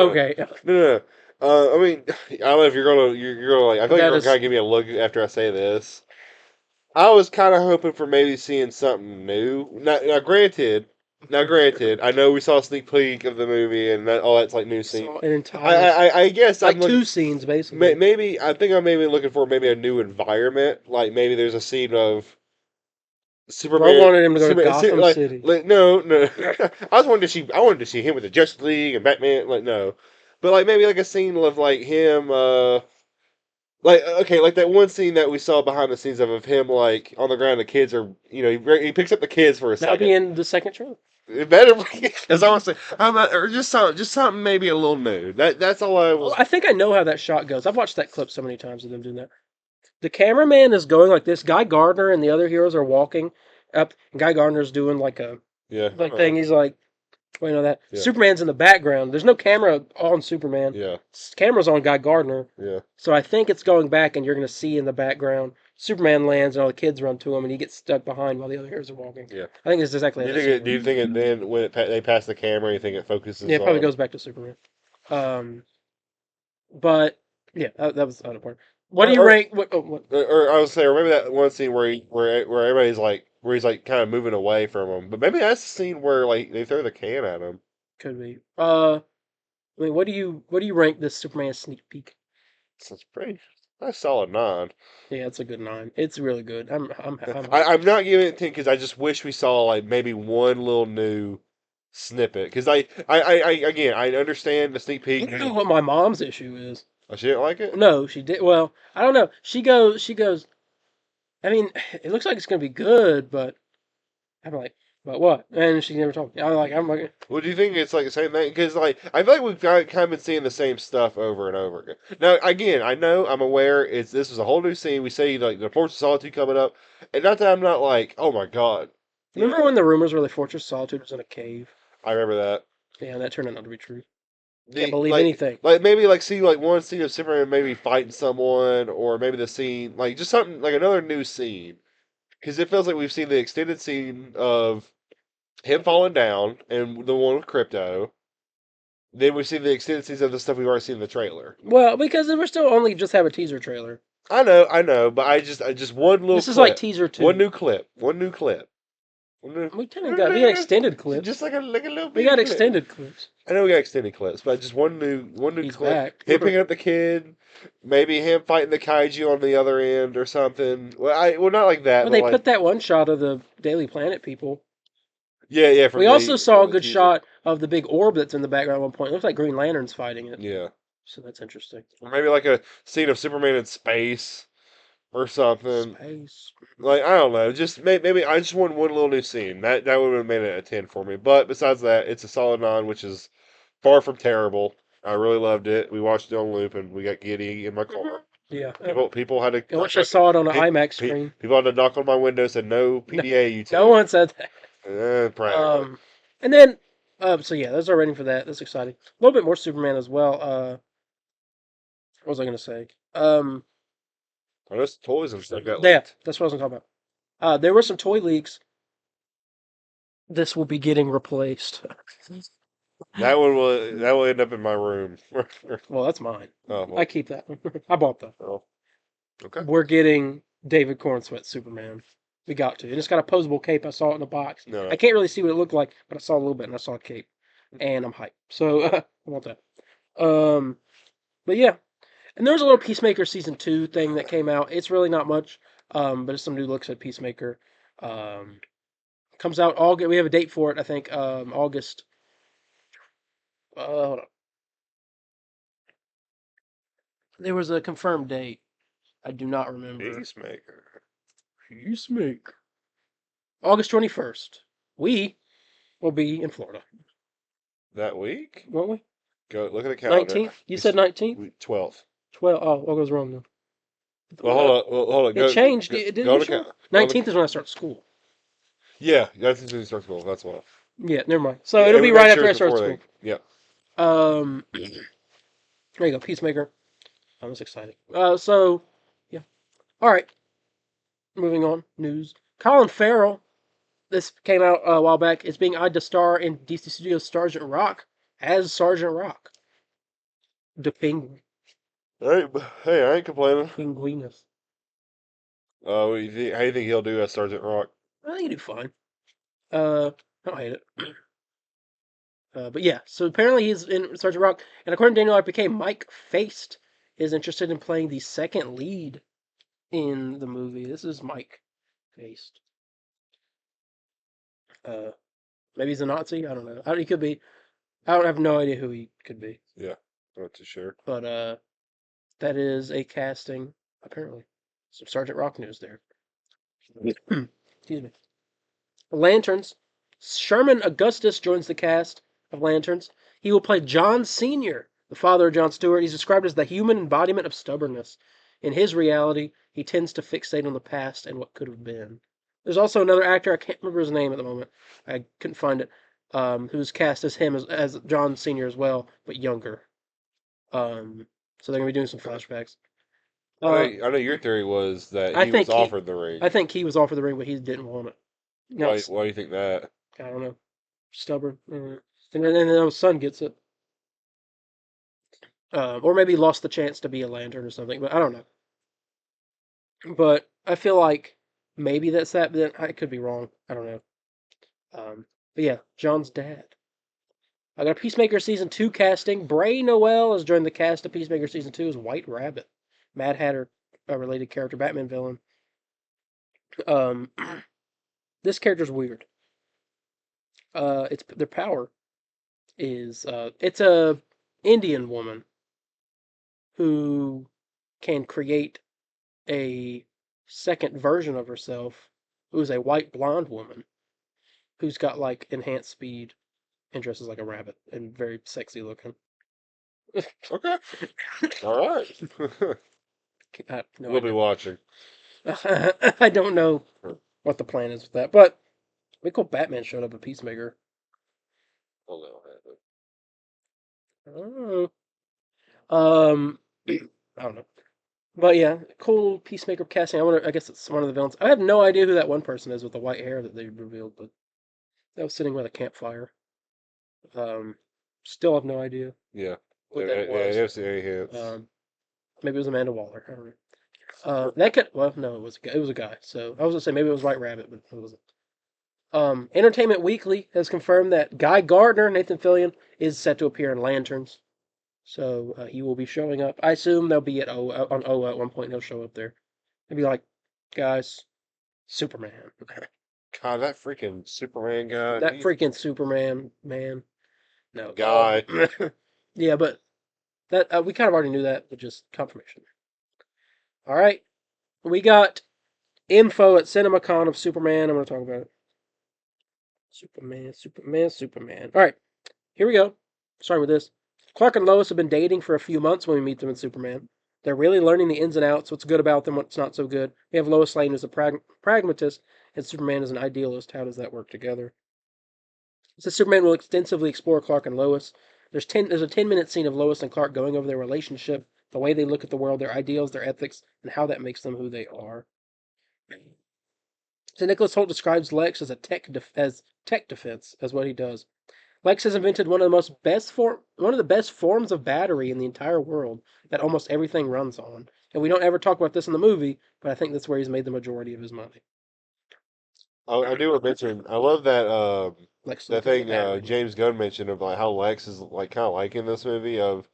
Okay. No. I mean, I don't know if you're gonna like. I feel like That you're is- gonna kind of give me a look after I say this. I was kind of hoping for maybe seeing something new. Now, granted, I know we saw a sneak peek of the movie and all that's like new scene. Saw an entire I guess like I'm looking, two scenes basically. maybe I think I'm maybe looking for maybe a new environment. Like maybe there's a scene of Superman. I wanted him to go to Superman- Gotham like, City. no. I wanted to see him with the Justice League and Batman. Like no, but like maybe like a scene of like him. Like okay, like that one scene that we saw behind the scenes of him like on the ground. The kids are he picks up the kids for a That'll second. be in the second trailer. It better be, as I want to say, or just something maybe a little new. That's all I was. Well, I think I know how that shot goes. I've watched that clip so many times of them doing that. The cameraman is going like this. Guy Gardner and the other heroes are walking up, and Guy Gardner's doing like a Yeah. thing. He's like, well, you know that Yeah. Superman's in the background. There's no camera on Superman. Yeah. Camera's on Guy Gardner. Yeah. So I think it's going back, and you're going to see in the background Superman lands, and all the kids run to him, and he gets stuck behind while the other heroes are walking. Yeah. I think it's exactly. Do you that think scene. do you think it then when they pass the camera, you think it focuses? Yeah, it probably on... goes back to Superman. But yeah, that was the other part. What do you rank? What? Or I would say, or maybe that one scene where everybody's like where he's like kind of moving away from him. But maybe that's the scene where like they throw the can at him. Could be. I mean, what do you rank this Superman sneak peek? So it's pretty. That's solid 9. Yeah, it's a good 9. It's really good. I'm I'm not giving it 10 because I just wish we saw like maybe one little new snippet. Because again, I understand the sneak peek. You know what my mom's issue is? Oh, she didn't like it. No, she did. Well, I don't know. She goes. I mean, it looks like it's gonna be good, but I'm like, but what? And she never told me. I'm like, Well, do you think it's like the same thing? Because like I feel like we've kind of been seeing the same stuff over and over again. Now, again, I know I'm aware this is a whole new scene. We see like the Force of Solitude coming up, and not that I'm not like, oh my god. remember when the rumors were the Fortress of Solitude was in a cave? I remember that. Yeah, and that turned out not to be true. Can't The believe anything. like maybe like see like one scene of Superman maybe fighting someone, or maybe the scene like just something like another new scene. Because it feels like we've seen the extended scene of him falling down and the one with Crypto. Then we see the extended scenes of the stuff we've already seen in the trailer. Well, because we're still only just have a teaser trailer. I know, but I just one little This is like clip, teaser one 2. new clip, one new clip. We got extended clips. Just like a little We bit. got extended clips. I know we got extended clips, but just one new He's clip. back. Him picking up the kid, maybe him fighting the kaiju on the other end or something. Well, not like that, Well, but they like put that one shot of the Daily Planet people. yeah. We also saw a the good teaser. shot of the big orb that's in the background at one point. It looks like Green Lantern's fighting it. Yeah, So that's interesting. or maybe like a scene of Superman in space or something. Space. Like I don't know, just maybe I just want one little new scene. That would have made it a 10 for me. But besides that, it's a solid 9, which is far from terrible. I really loved it. We watched it on loop, and we got giddy in my car. Yeah. People had to I wish I saw it on an IMAX screen. people had to knock on my window and said no PDA you No one said that. practically. And then, so yeah, those are rating for that. That's exciting. A little bit more Superman as well. What was I going to say? I know toys and stuff got Yeah, leaked. that's what I was going to talk about. There were some toy leaks. This will be getting replaced. That will end up in my room. Well, that's mine. Oh, well. I keep that. I bought that. Oh, okay. We're getting David Cornsweat Superman. We got to. And it's got a posable cape. I saw it in the box. No. I can't really see what it looked like, but I saw a little bit and I saw a cape. And I'm hyped. So I want that. But yeah. And there's a little Peacemaker season 2 thing that came out. It's really not much. But it's some new looks at Peacemaker. Comes out August. We have a date for it, I think. August. Hold on. There was a confirmed date. I do not remember. Peacemaker. August 21st. We will be in Florida. That week? Won't we? Go look at the calendar. 19th? You said 19th? 12th. 12. Oh, what goes wrong then? Well, hold on. It changed. Didn't it? Go 19th is when I start school. Yeah, that's when you start school. That's why. Yeah, never mind. So it'll be right after I start school. Yeah. There you go. Peacemaker. I was excited. So, yeah. All right. Moving on. News. Colin Farrell. This came out a while back. Is being eyed to star in DC Studios' Sergeant Rock as Sergeant Rock. The Penguin. Hey, I ain't complaining. Penguinus. How do you think he'll do as Sergeant Rock? I think he'd do fine. I don't hate it. But yeah, so apparently he's in Sergeant Rock, and according to Daniel RPK, Mike Feist is interested in playing the second lead in the movie. This is Mike Feist. Maybe he's a Nazi. I don't know. He could be. I don't have no idea who he could be. Yeah, not too sure. But that is a casting. Apparently, some Sergeant Rock news there. Excuse me. Lanterns. Sherman Augustus joins the cast of Lanterns. He will play John Sr., the father of John Stewart. He's described as the human embodiment of stubbornness. In his reality, he tends to fixate on the past and what could have been. There's also another actor, I can't remember his name at the moment. I couldn't find it. Who's cast as him as John Sr. as well, but younger. So they're going to be doing some flashbacks. I know your theory was that he was offered the ring. I think he was offered the ring, but he didn't want it. Why do you think that? I don't know. Stubborn. And then his son gets it. Or maybe he lost the chance to be a lantern or something, but I don't know. But I feel like maybe that's that, but then I could be wrong. I don't know. But yeah, John's dad. I got a Peacemaker Season 2 casting. Bray Noel has joined the cast of Peacemaker Season 2 as White Rabbit. Mad Hatter, a related character, Batman villain. Um, this character's weird. It's their power is it's a Indian woman who can create a second version of herself, who's a white blonde woman who's got like enhanced speed and dresses like a rabbit and very sexy looking. Okay. All right. No We'll be idea. watching. I don't know what the plan is with that, but we cool Batman showed up a Peacemaker. Hold on. Oh. I don't know. But yeah, cool Peacemaker casting. I guess it's one of the villains. I have no idea who that one person is with the white hair that they revealed, but that was sitting by the campfire. Um, Still have no idea Yeah. what that Yeah, I was. never see any hints. Maybe it was Amanda Waller. I don't know. That could. Well, no, it was a guy. So I was gonna say maybe it was White Rabbit, but it wasn't. Entertainment Weekly has confirmed that Guy Gardner, Nathan Fillion, is set to appear in Lanterns. So he will be showing up. I assume they'll be on O at one point. He'll show up there. They'll be like, guys, Superman. God, that freaking Superman guy. That freaking Superman, man. No. Guy. Yeah, but that we kind of already knew that, but just confirmation. All right. We got info at CinemaCon of Superman. I'm going to talk about it. Superman. All right. Here we go. Starting with this. Clark and Lois have been dating for a few months when we meet them in Superman. They're really learning the ins and outs, what's good about them, what's not so good. We have Lois Lane as a pragmatist, and Superman as an idealist. How does that work together? So Superman will extensively explore Clark and Lois. There's a 10-minute scene of Lois and Clark going over their relationship, the way they look at the world, their ideals, their ethics, and how that makes them who they are. So Nicholas Holt describes Lex as tech defense, as what he does. Lex has invented one of the best forms of battery in the entire world that almost everything runs on. And we don't ever talk about this in the movie, but I think that's where he's made the majority of his money. I do want to mention. I love that Lex that Luthor's a thing battery. James Gunn mentioned of like how Lex is like kind of like in this movie. Of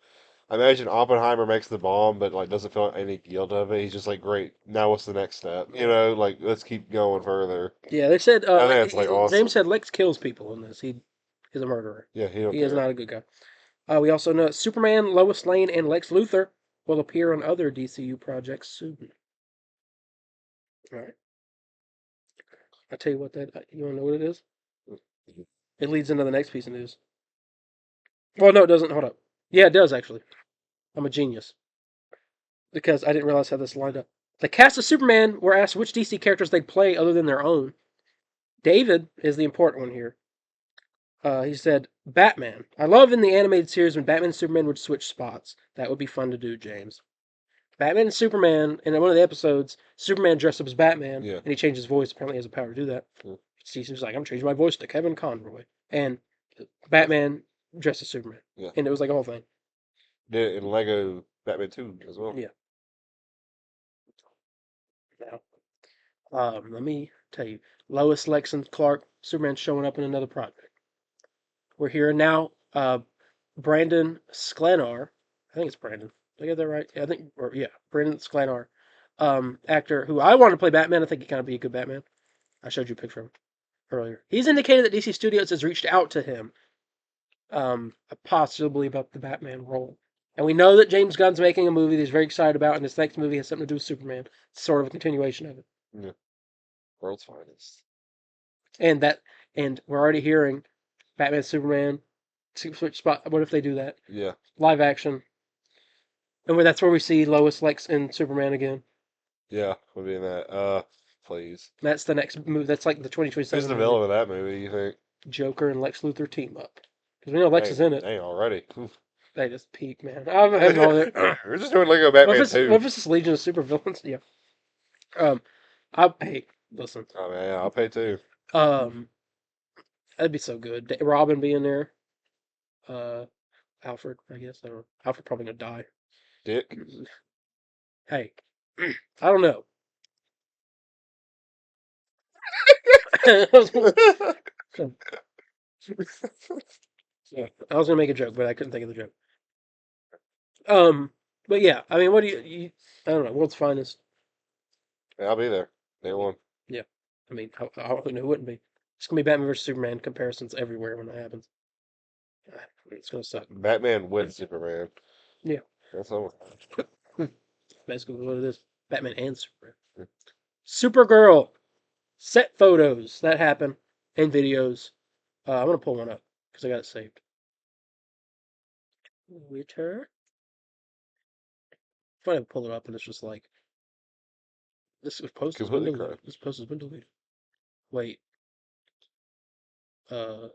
I imagine Oppenheimer makes the bomb, but like doesn't feel any guilt of it. He's just like, great. Now what's the next step? You know, like let's keep going further. Yeah, they said I think it's like awesome. James said Lex kills people in this. He is a murderer. Yeah, he don't He is care. not a good guy. We also know Superman, Lois Lane, and Lex Luthor will appear on other DCU projects soon. All right. I'll tell you what that. You want to know what it is? It leads into the next piece of news. Well, no, it doesn't. Hold up. Yeah, it does actually. I'm a genius because I didn't realize how this lined up. The cast of Superman were asked which DC characters they'd play other than their own. David is the important one here. He said, Batman. I love in the animated series when Batman and Superman would switch spots. That would be fun to do, James. Batman and Superman, in one of the episodes, Superman dressed up as Batman, Yeah. and he changed his voice. Apparently, he has the power to do that. Yeah. He was like, I'm changing my voice to Kevin Conroy. And Batman dressed as Superman. Yeah. And it was like a whole thing. Did it in Lego Batman 2 as well. Yeah. Now, let me tell you, Lois, Lex, and Clark, Superman showing up in another project. We're here now. Brandon Sklenar, I think it's Brandon. Did I get that right? Yeah, Brandon Sklenar, actor who I want to play Batman. I think he kind of be a good Batman. I showed you a picture of him earlier. He's indicated that DC Studios has reached out to him, possibly about the Batman role. And we know that James Gunn's making a movie that he's very excited about, and this next movie has something to do with Superman. It's sort of a continuation of it. Yeah. World's finest. And we're already hearing Batman, Superman, switch spot. What if they do that? Yeah. Live action. And that's where we see Lois, Lex, and Superman again. Yeah, we'll be in that. Please. That's the next move. That's like the 2027 Who's the movie. villain of that movie, you think? Joker and Lex Luthor team up. Because we know Lex is in it. Dang, already. They just peak, man. I'm all there. We're just doing Lego Batman 2. What if it's this Legion of Supervillains? Yeah. Hey, listen. Oh, man, yeah, I'll pay too. That'd be so good. Robin being there. Alfred, I guess. I don't know. Alfred probably gonna die. Dick. Hey, I don't know. Yeah, I was gonna make a joke, but I couldn't think of the joke. Um, but yeah, I mean, what do you I don't know. World's finest. Yeah, I'll be there. Day Yeah, one. yeah. I mean, who wouldn't be? It's gonna be Batman versus Superman comparisons everywhere when that happens. It's gonna suck. Batman with Superman. Yeah, That's all. basically what it is. Batman and Superman. Supergirl set photos that happen and videos. I'm gonna pull one up because I got it saved. Twitter. If I pull it up and it's just like post has been Completely deleted. correct. This post has been deleted. Wait. I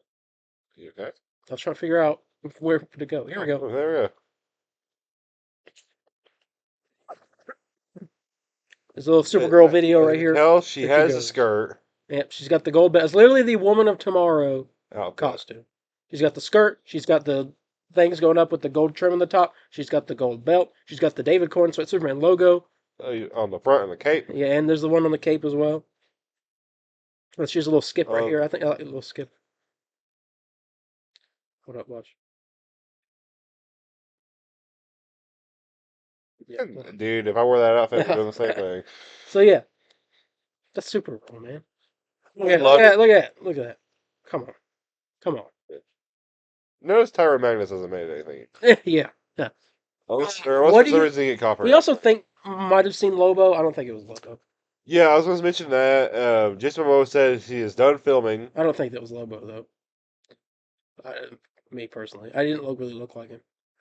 You okay? was trying to figure out where to go. Here we go. Oh, there we go. There's a little Supergirl video As right you can here. tell, she There has a goes. skirt. Yep, she's got the gold belt. It's literally the Woman of Tomorrow Outfit. costume. She's got the skirt. She's got the things going up with the gold trim on the top. She's got the gold belt. She's got the David Corn Sweat Superman logo. On the front of the cape. Yeah, and there's the one on the cape as well. Let's use a little skip right here. I think I like a little skip. Hold up, watch. Yeah. Dude, if I wore that outfit, I'd do the same thing. So yeah, that's Supergirl, man. Look at Love that. Look at that. Look at that. Come on. Come on. Notice Tyra Magnus hasn't made anything. Yeah. Yeah. Unless What for do some you? reason he get copyright. We also think might have seen Lobo. I don't think it was Lobo. Yeah, I was going to mention that. Jason Momoa said he is done filming. I don't think that was Lobo though. Me personally, I didn't really look like him.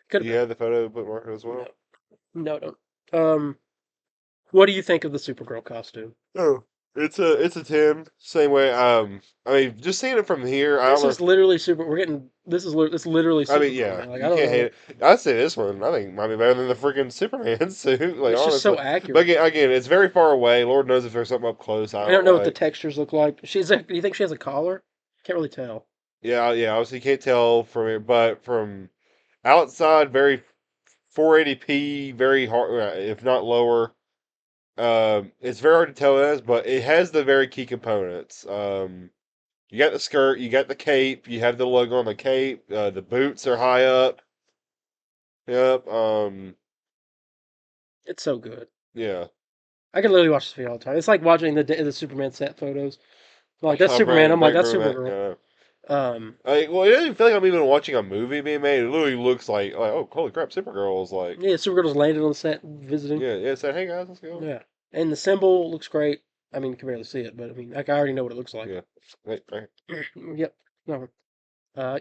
Could have You been. have the photo bookmark as well? No, don't. What do you think of the Supergirl costume? Oh, it's a 10. Same way. I mean, just seeing it from here, I This don't is know. literally super. We're getting. It's literally I mean, Supergirl, yeah, man. Like I you don't can't hate know. it. I'd say this one, I think, might be better than the freaking Superman suit. Like It's just honestly, so but accurate. again, it's very far away. Lord knows if there's something up close I I don't don't know what the like. textures look like. Do you think she has a collar? Can't really tell. Yeah, yeah. Obviously, you can't tell from it, but from outside, very 480p, very hard, if not lower. It's very hard to tell this, but it has the very key components. You got the skirt, you got the cape, you have the logo on the cape. The boots are high up. Yep. It's so good. Yeah. I can literally watch this video all the time. It's like watching the Superman set photos. Like that's Oh, Superman. I'm like Brent that's Brumac, Supergirl. yeah. Um, Well, it doesn't feel like I'm even watching a movie being made. It literally looks like oh, holy crap, Supergirl is like, yeah, Supergirl's landed on the set visiting. yeah, yeah. Said, hey guys, let's go. Yeah, and the symbol looks great. I mean, you can barely see it, but I mean, like I already know what it looks like. Yeah. Right. Yep. No.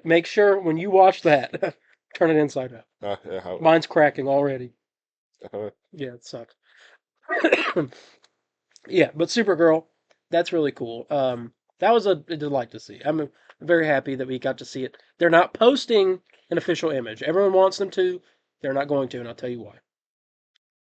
Make sure when you watch that, turn it inside out. Yeah. Mine's cracking already. Uh, Yeah, it sucks. Yeah, but Supergirl, that's really cool. That was a delight to see. I'm very happy that we got to see it. They're not posting an official image. Everyone wants them to. They're not going to, and I'll tell you why.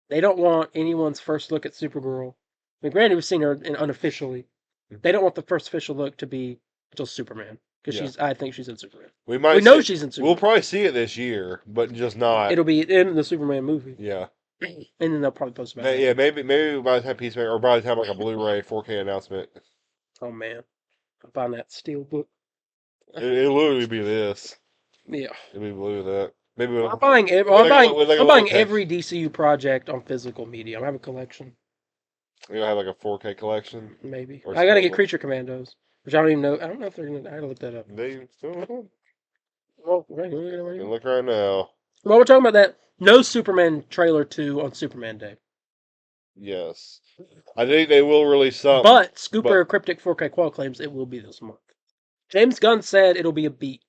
They don't want anyone's first look at Supergirl. I mean, granted, we've seen her unofficially. They don't want the first official look to be until Superman because Yeah. I think she's in Superman. we might We know see, she's in we'll Superman. probably see it this year, but just not. It'll be in the Superman movie, Yeah. and then they'll probably post about it. Yeah, maybe by the time Peacemaker, or by the time like a Blu-ray 4K announcement, Oh man, I'm buying that steel book. it'll literally be this. Yeah. It'll be blue with that. Maybe with, I'm buying. with like a I'm little buying text. every DCU project on physical media. I have a collection. You'll have like a 4K collection. Maybe Or I gotta get Steelbook. Creature Commandos, which I don't even know. I don't know if they're gonna. I gotta look that up. They still Well, right, can look right now. well, we're talking about that. No Superman trailer 2 on Superman Day, Yes, I think they will release something. but Scooper Cryptic 4K Qual claims it will be this month. James Gunn said it'll be a beat,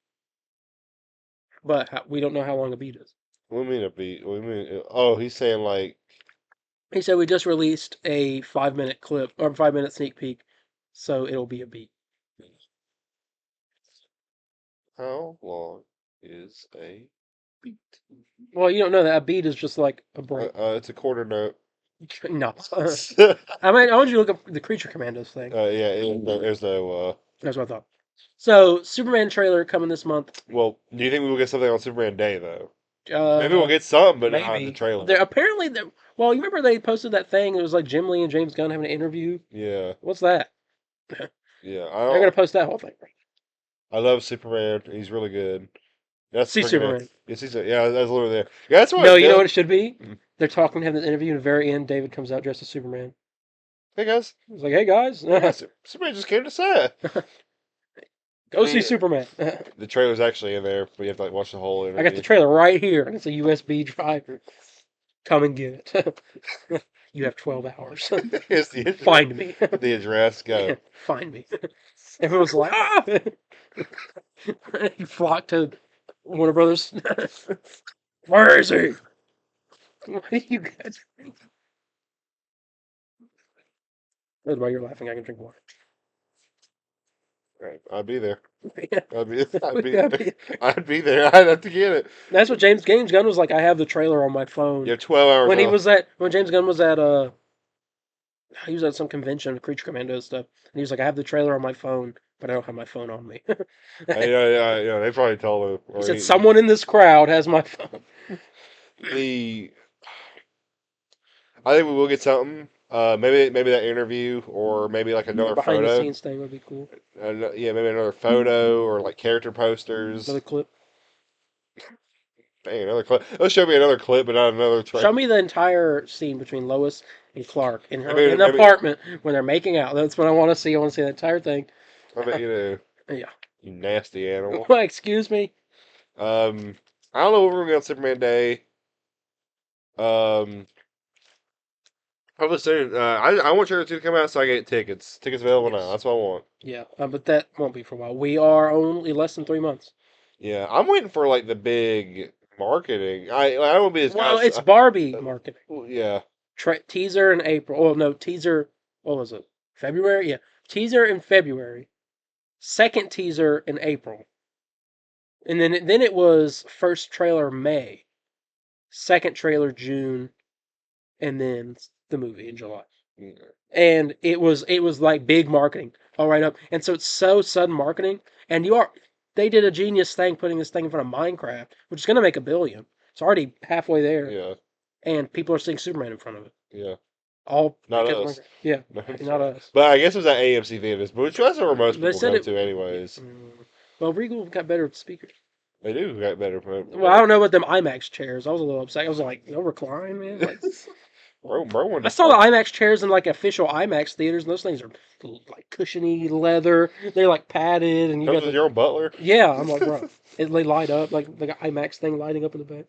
but we don't know how long a beat is. What do you mean a beat? What do you mean? Oh, he's saying like He said we just released a 5-minute clip or 5-minute sneak peek, so it'll be a beat. how long is a beat? Well, you don't know that a beat is just like a break. It's a quarter note. No. yeah, I want you to look up the Creature Commandos thing. there's no. That's what I thought. So, Superman trailer coming this month. Well, do you think we will get something on Superman Day though? Uh, Maybe we'll get something, but not maybe. the trailer. Apparently, well, you remember they posted that thing? It was like Jim Lee and James Gunn having an interview. Yeah, What's that? yeah. They're gonna post that whole thing. I love Superman. He's really good. That's See freaking Superman. it. Yeah, that's literally there. Yeah, that's what No, it you know does. what it should be? Mm. They're talking to him in the interview, and at the very end, David comes out dressed as Superman. Hey guys, He's like, "Hey guys, somebody just came to say go see the Superman." the trailer's actually in there, but you have to like watch the whole I got the interview. trailer right here, and it's a USB drive. Come and get it. You have 12 hours. Here's the Find me. the address. Go. Find me. Everyone's like, ah! You flock to Warner Brothers. Where is he? What are you guys? That's why you're laughing. I can drink water. Right, I'd be there. Yeah. I'd be We there. gotta be- I'd be there. I'd have to get it. That's what James Gunn was like. I have the trailer on my You phone. have 12 hours When he off. was at when James Gunn was at he was at some convention, Creature Commando stuff, and he was like, I have the trailer on my phone, but I don't have my phone on me. Yeah. They probably told him. He said, someone in this crowd has my phone. The I think we will get something. Maybe that interview, or maybe like another Behind the photo. scenes thing would be cool. Yeah, maybe another photo or like character posters. Another clip. Dang, another clip. Let's show me another clip, but not another trailer. Show me the entire scene between Lois and Clark in Maybe- in the maybe- apartment when they're making out. That's what I want to see. I want to see the entire thing. I bet you do. Yeah. You nasty animal. Excuse me. I don't know what we're gonna get on Superman Day. Probably soon. I want Trailer 2 to come out so I get tickets. Tickets available Yes. now. That's what I want. Yeah, but that won't be for a while. We are only less than 3 months. Yeah, I'm waiting for like the big marketing. I don't be as Well, it's Barbie uh, marketing. yeah. Teaser in April. Oh no, teaser. What was it? February? Yeah, teaser in February. Second teaser in April. And then it was first trailer May, second trailer June, and then the movie in July. Yeah. And it was like big marketing all right up. And so it's so sudden marketing. And they did a genius thing putting this thing in front of Minecraft, which is going to make $1 billion. It's already halfway there, Yeah. and people are seeing Superman in front of it. Yeah. All Not because of us. Minecraft. Yeah, not us. But I guess it was at AMC theaters, which that's where most They people said go it. to, anyways. Well, Regal got better speakers. They do got better. Well, I don't know about them IMAX chairs. I was a little upset. I was like, no recline, man. Like, Bro, I saw the IMAX chairs in like official IMAX theaters, and those things are like cushiony leather. They're like padded, and you Comes got with your own butler. yeah. I'm like, bro, they light up like an IMAX thing lighting up in the back.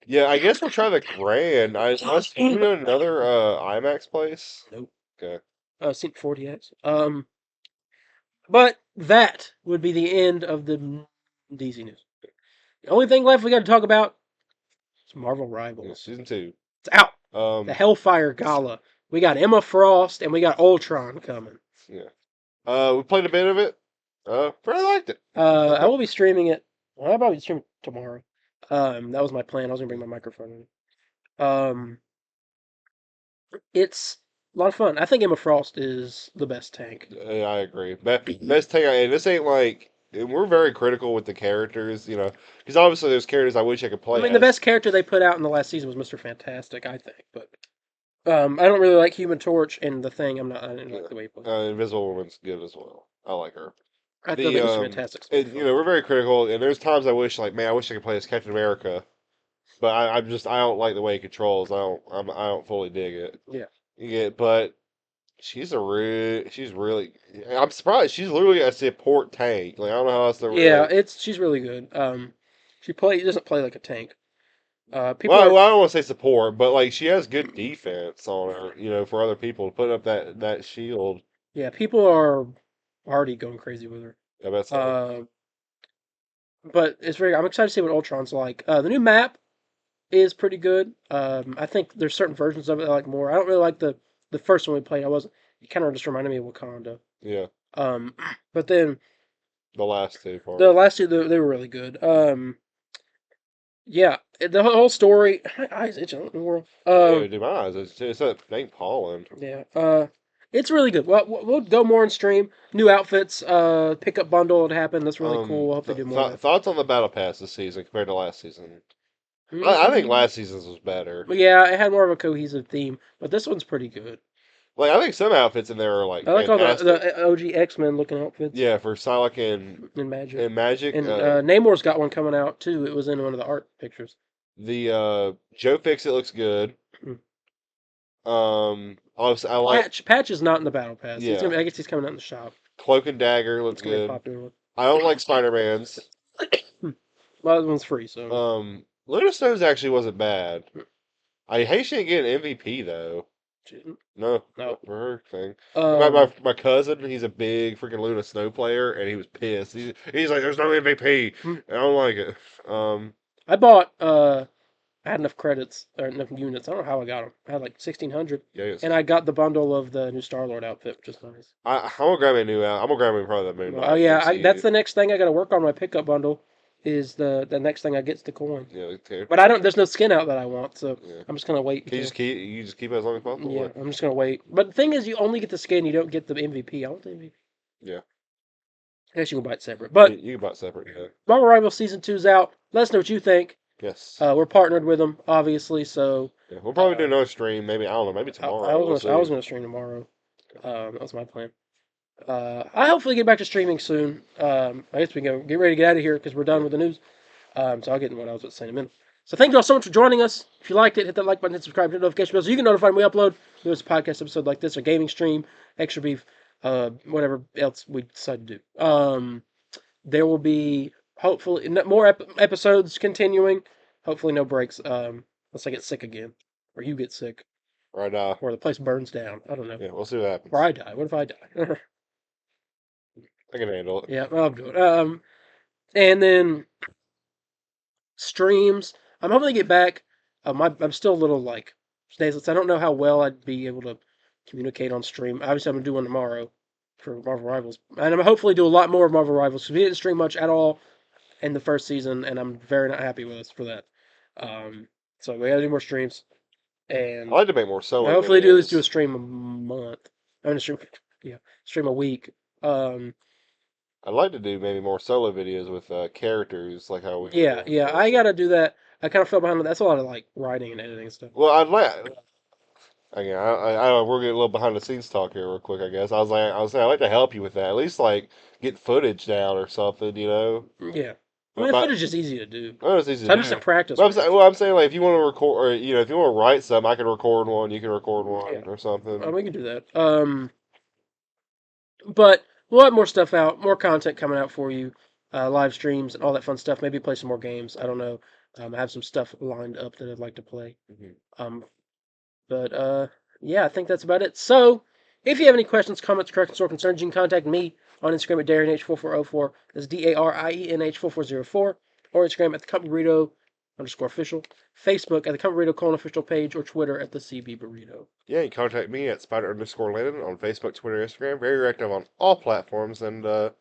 Yeah, I guess we'll try the Grand. Unless you know another IMAX place. Nope. Okay. Seen 40X. But that would be the end of the DC news. The only thing left we got to talk about is Marvel Yeah, Rivals. season 2. It's out. The Hellfire Gala. We got Emma Frost and we got Ultron coming. Yeah. We played a bit of it. Really liked it. I will be streaming it. Well, I'll probably stream it tomorrow. That was my plan. I was gonna bring my microphone in. It's a lot of fun. I think Emma Frost is the best tank. Yeah, I agree. Best thing, and this ain't like we're very critical with the characters, because obviously there's characters I wish I could play. I mean, the as. best character they put out in the last season was Mr. Fantastic, I think. But I don't really like Human Torch and the Thing. I didn't like the way he played. Invisible Woman's good as well. I like her. I thought Mr. Fantastic's we're very critical, and there's times I wish, like, man, I wish I could play as Captain America, but I don't like the way he controls. I don't fully dig it. Yeah. But she's really. I'm surprised she's literally a support tank. Like I don't know how else to. Yeah, she's really good. She doesn't play like a tank. Well, I don't want to say support, but like she has good defense on her, for other people to put up that shield. Yeah, people are already going crazy with her. I bet so. But I'm excited to see what Ultron's like. The new map is pretty good. I think there's certain versions of it I like more. I don't really like the first one we played. It kind of just reminded me of Wakanda. Yeah. But then the last two parts. The last two they were really good. Yeah, the whole story. My eyes itching in the world. Dude, my eyes. It's that dang pollen. Yeah. It's really good. Well, we'll go more in stream. New outfits. Pickup bundle would happen. That's really cool. I hope they do more. Thoughts on the battle pass this season compared to last season? I think last season's was better. Yeah, it had more of a cohesive theme, but this one's pretty good. Like I think some outfits in there are like I like all fantastic. the OG X-Men looking outfits Yeah, for Psylocke in Magic. and Magic. And Namor's got one coming out too. It was in one of the art pictures. The Joe Fixit looks good. Hmm. Also, I like Patch is not in the battle pass. yeah. I guess he's coming out in the shop. Cloak and Dagger looks It's gonna be a good. popular one. I don't like Spider Man's. Well, that one's free, so Luna Stones actually wasn't bad. I hate she didn't get an MVP though. No, no. for her thing. Um, My cousin, he's a big freaking Luna Snow player, and he was pissed. He's like, "There's no MVP." Hmm. I don't like it. Um, I bought. I had enough credits or enough units. I don't know how I got them. I had like 1,600, yeah, and I got the bundle of the new Star Lord outfit, which is nice. I'm gonna grab me a new out. I'm gonna grab me probably the Oh Moonlight. yeah, MCU. that's the next thing I got to work on my pickup bundle. Is the next thing I get's the coin. Yeah, okay. But I don't. There's no skin out that I want, so Yeah. I'm just gonna wait. Can you just keep it as long as possible? Yeah, Like, I'm just gonna wait. But the thing is, you only get the skin. You don't get the MVP. I want the MVP. yeah. I guess you can buy it separate. But You can buy it separate. Yeah. Marvel Rivals Season 2's out. Let us know what you think. Yes. We're partnered with them, obviously, so Yeah. We'll probably do another stream. Maybe I don't know. Maybe tomorrow. I was gonna stream tomorrow. That was my plan. I hopefully get back to streaming soon. I guess we can get ready to get out of here because we're done with the news. So I'll get into what I was saying in a minute. So thank you all so much for joining us. If you liked it, hit that like button, hit subscribe, hit notification bell so you can notify when we upload. There was a podcast episode like this, or gaming stream, extra beef, whatever else we decide to do. There will be hopefully more episodes continuing. Hopefully no breaks. Unless I get sick again, or you get sick, Right now. or the place burns down. I don't know. Yeah, we'll see what happens. Or I die. What if I die? I can handle it. Yeah, I'll do it. And then streams. I'm hoping to get back. I'm still a little like snazeless. I don't know how well I'd be able to communicate on stream. Obviously, I'm gonna do one tomorrow for Marvel Rivals, and I'm hopefully do a lot more of Marvel Rivals because we didn't stream much at all in the first season, and I'm very not happy with us for that. So we gotta do more streams, and I like to make more solo. I hopefully videos. do at least do a stream a month. I'm gonna stream, yeah, stream a week. I'd like to do maybe more solo videos with characters, like how we. Yeah, I gotta do that. I kind of fell behind on that. That's a lot of like writing and editing stuff. Well, I'd like. Again, I don't know. We're getting a little behind the scenes talk here, real quick. I guess I was saying I'd like to help you with that. At least like get footage down or something. You know. Yeah, I mean, the footage is easy to do. Oh, it's easy So to I'm do. just in practice. Well, I'm saying like if you want to record, or if you want to write some, I can record one. You can record one Yeah. or something. We can do that. But we'll have more stuff out, more content coming out for you, live streams and all that fun stuff. Maybe play some more games. I don't know. I have some stuff lined up that I'd like to play. Mm-hmm. But yeah, I think that's about it. So if you have any questions, comments, corrections, or concerns, you can contact me on Instagram at DarienH4404. That's DARIENH4404. Or Instagram at the Company Burrito _official. Facebook at the Company Burrito official page, or Twitter at the CB Burrito. Yeah, you can contact me at Spider_Landon on Facebook, Twitter, Instagram. Very active on all platforms, and come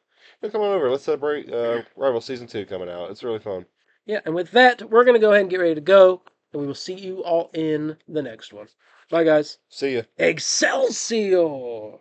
on over. Let's celebrate Rival Season 2 coming out. It's really fun. Yeah, and with that, we're gonna go ahead and get ready to go, and we will see you all in the next one. Bye, guys. See ya. Excelsior!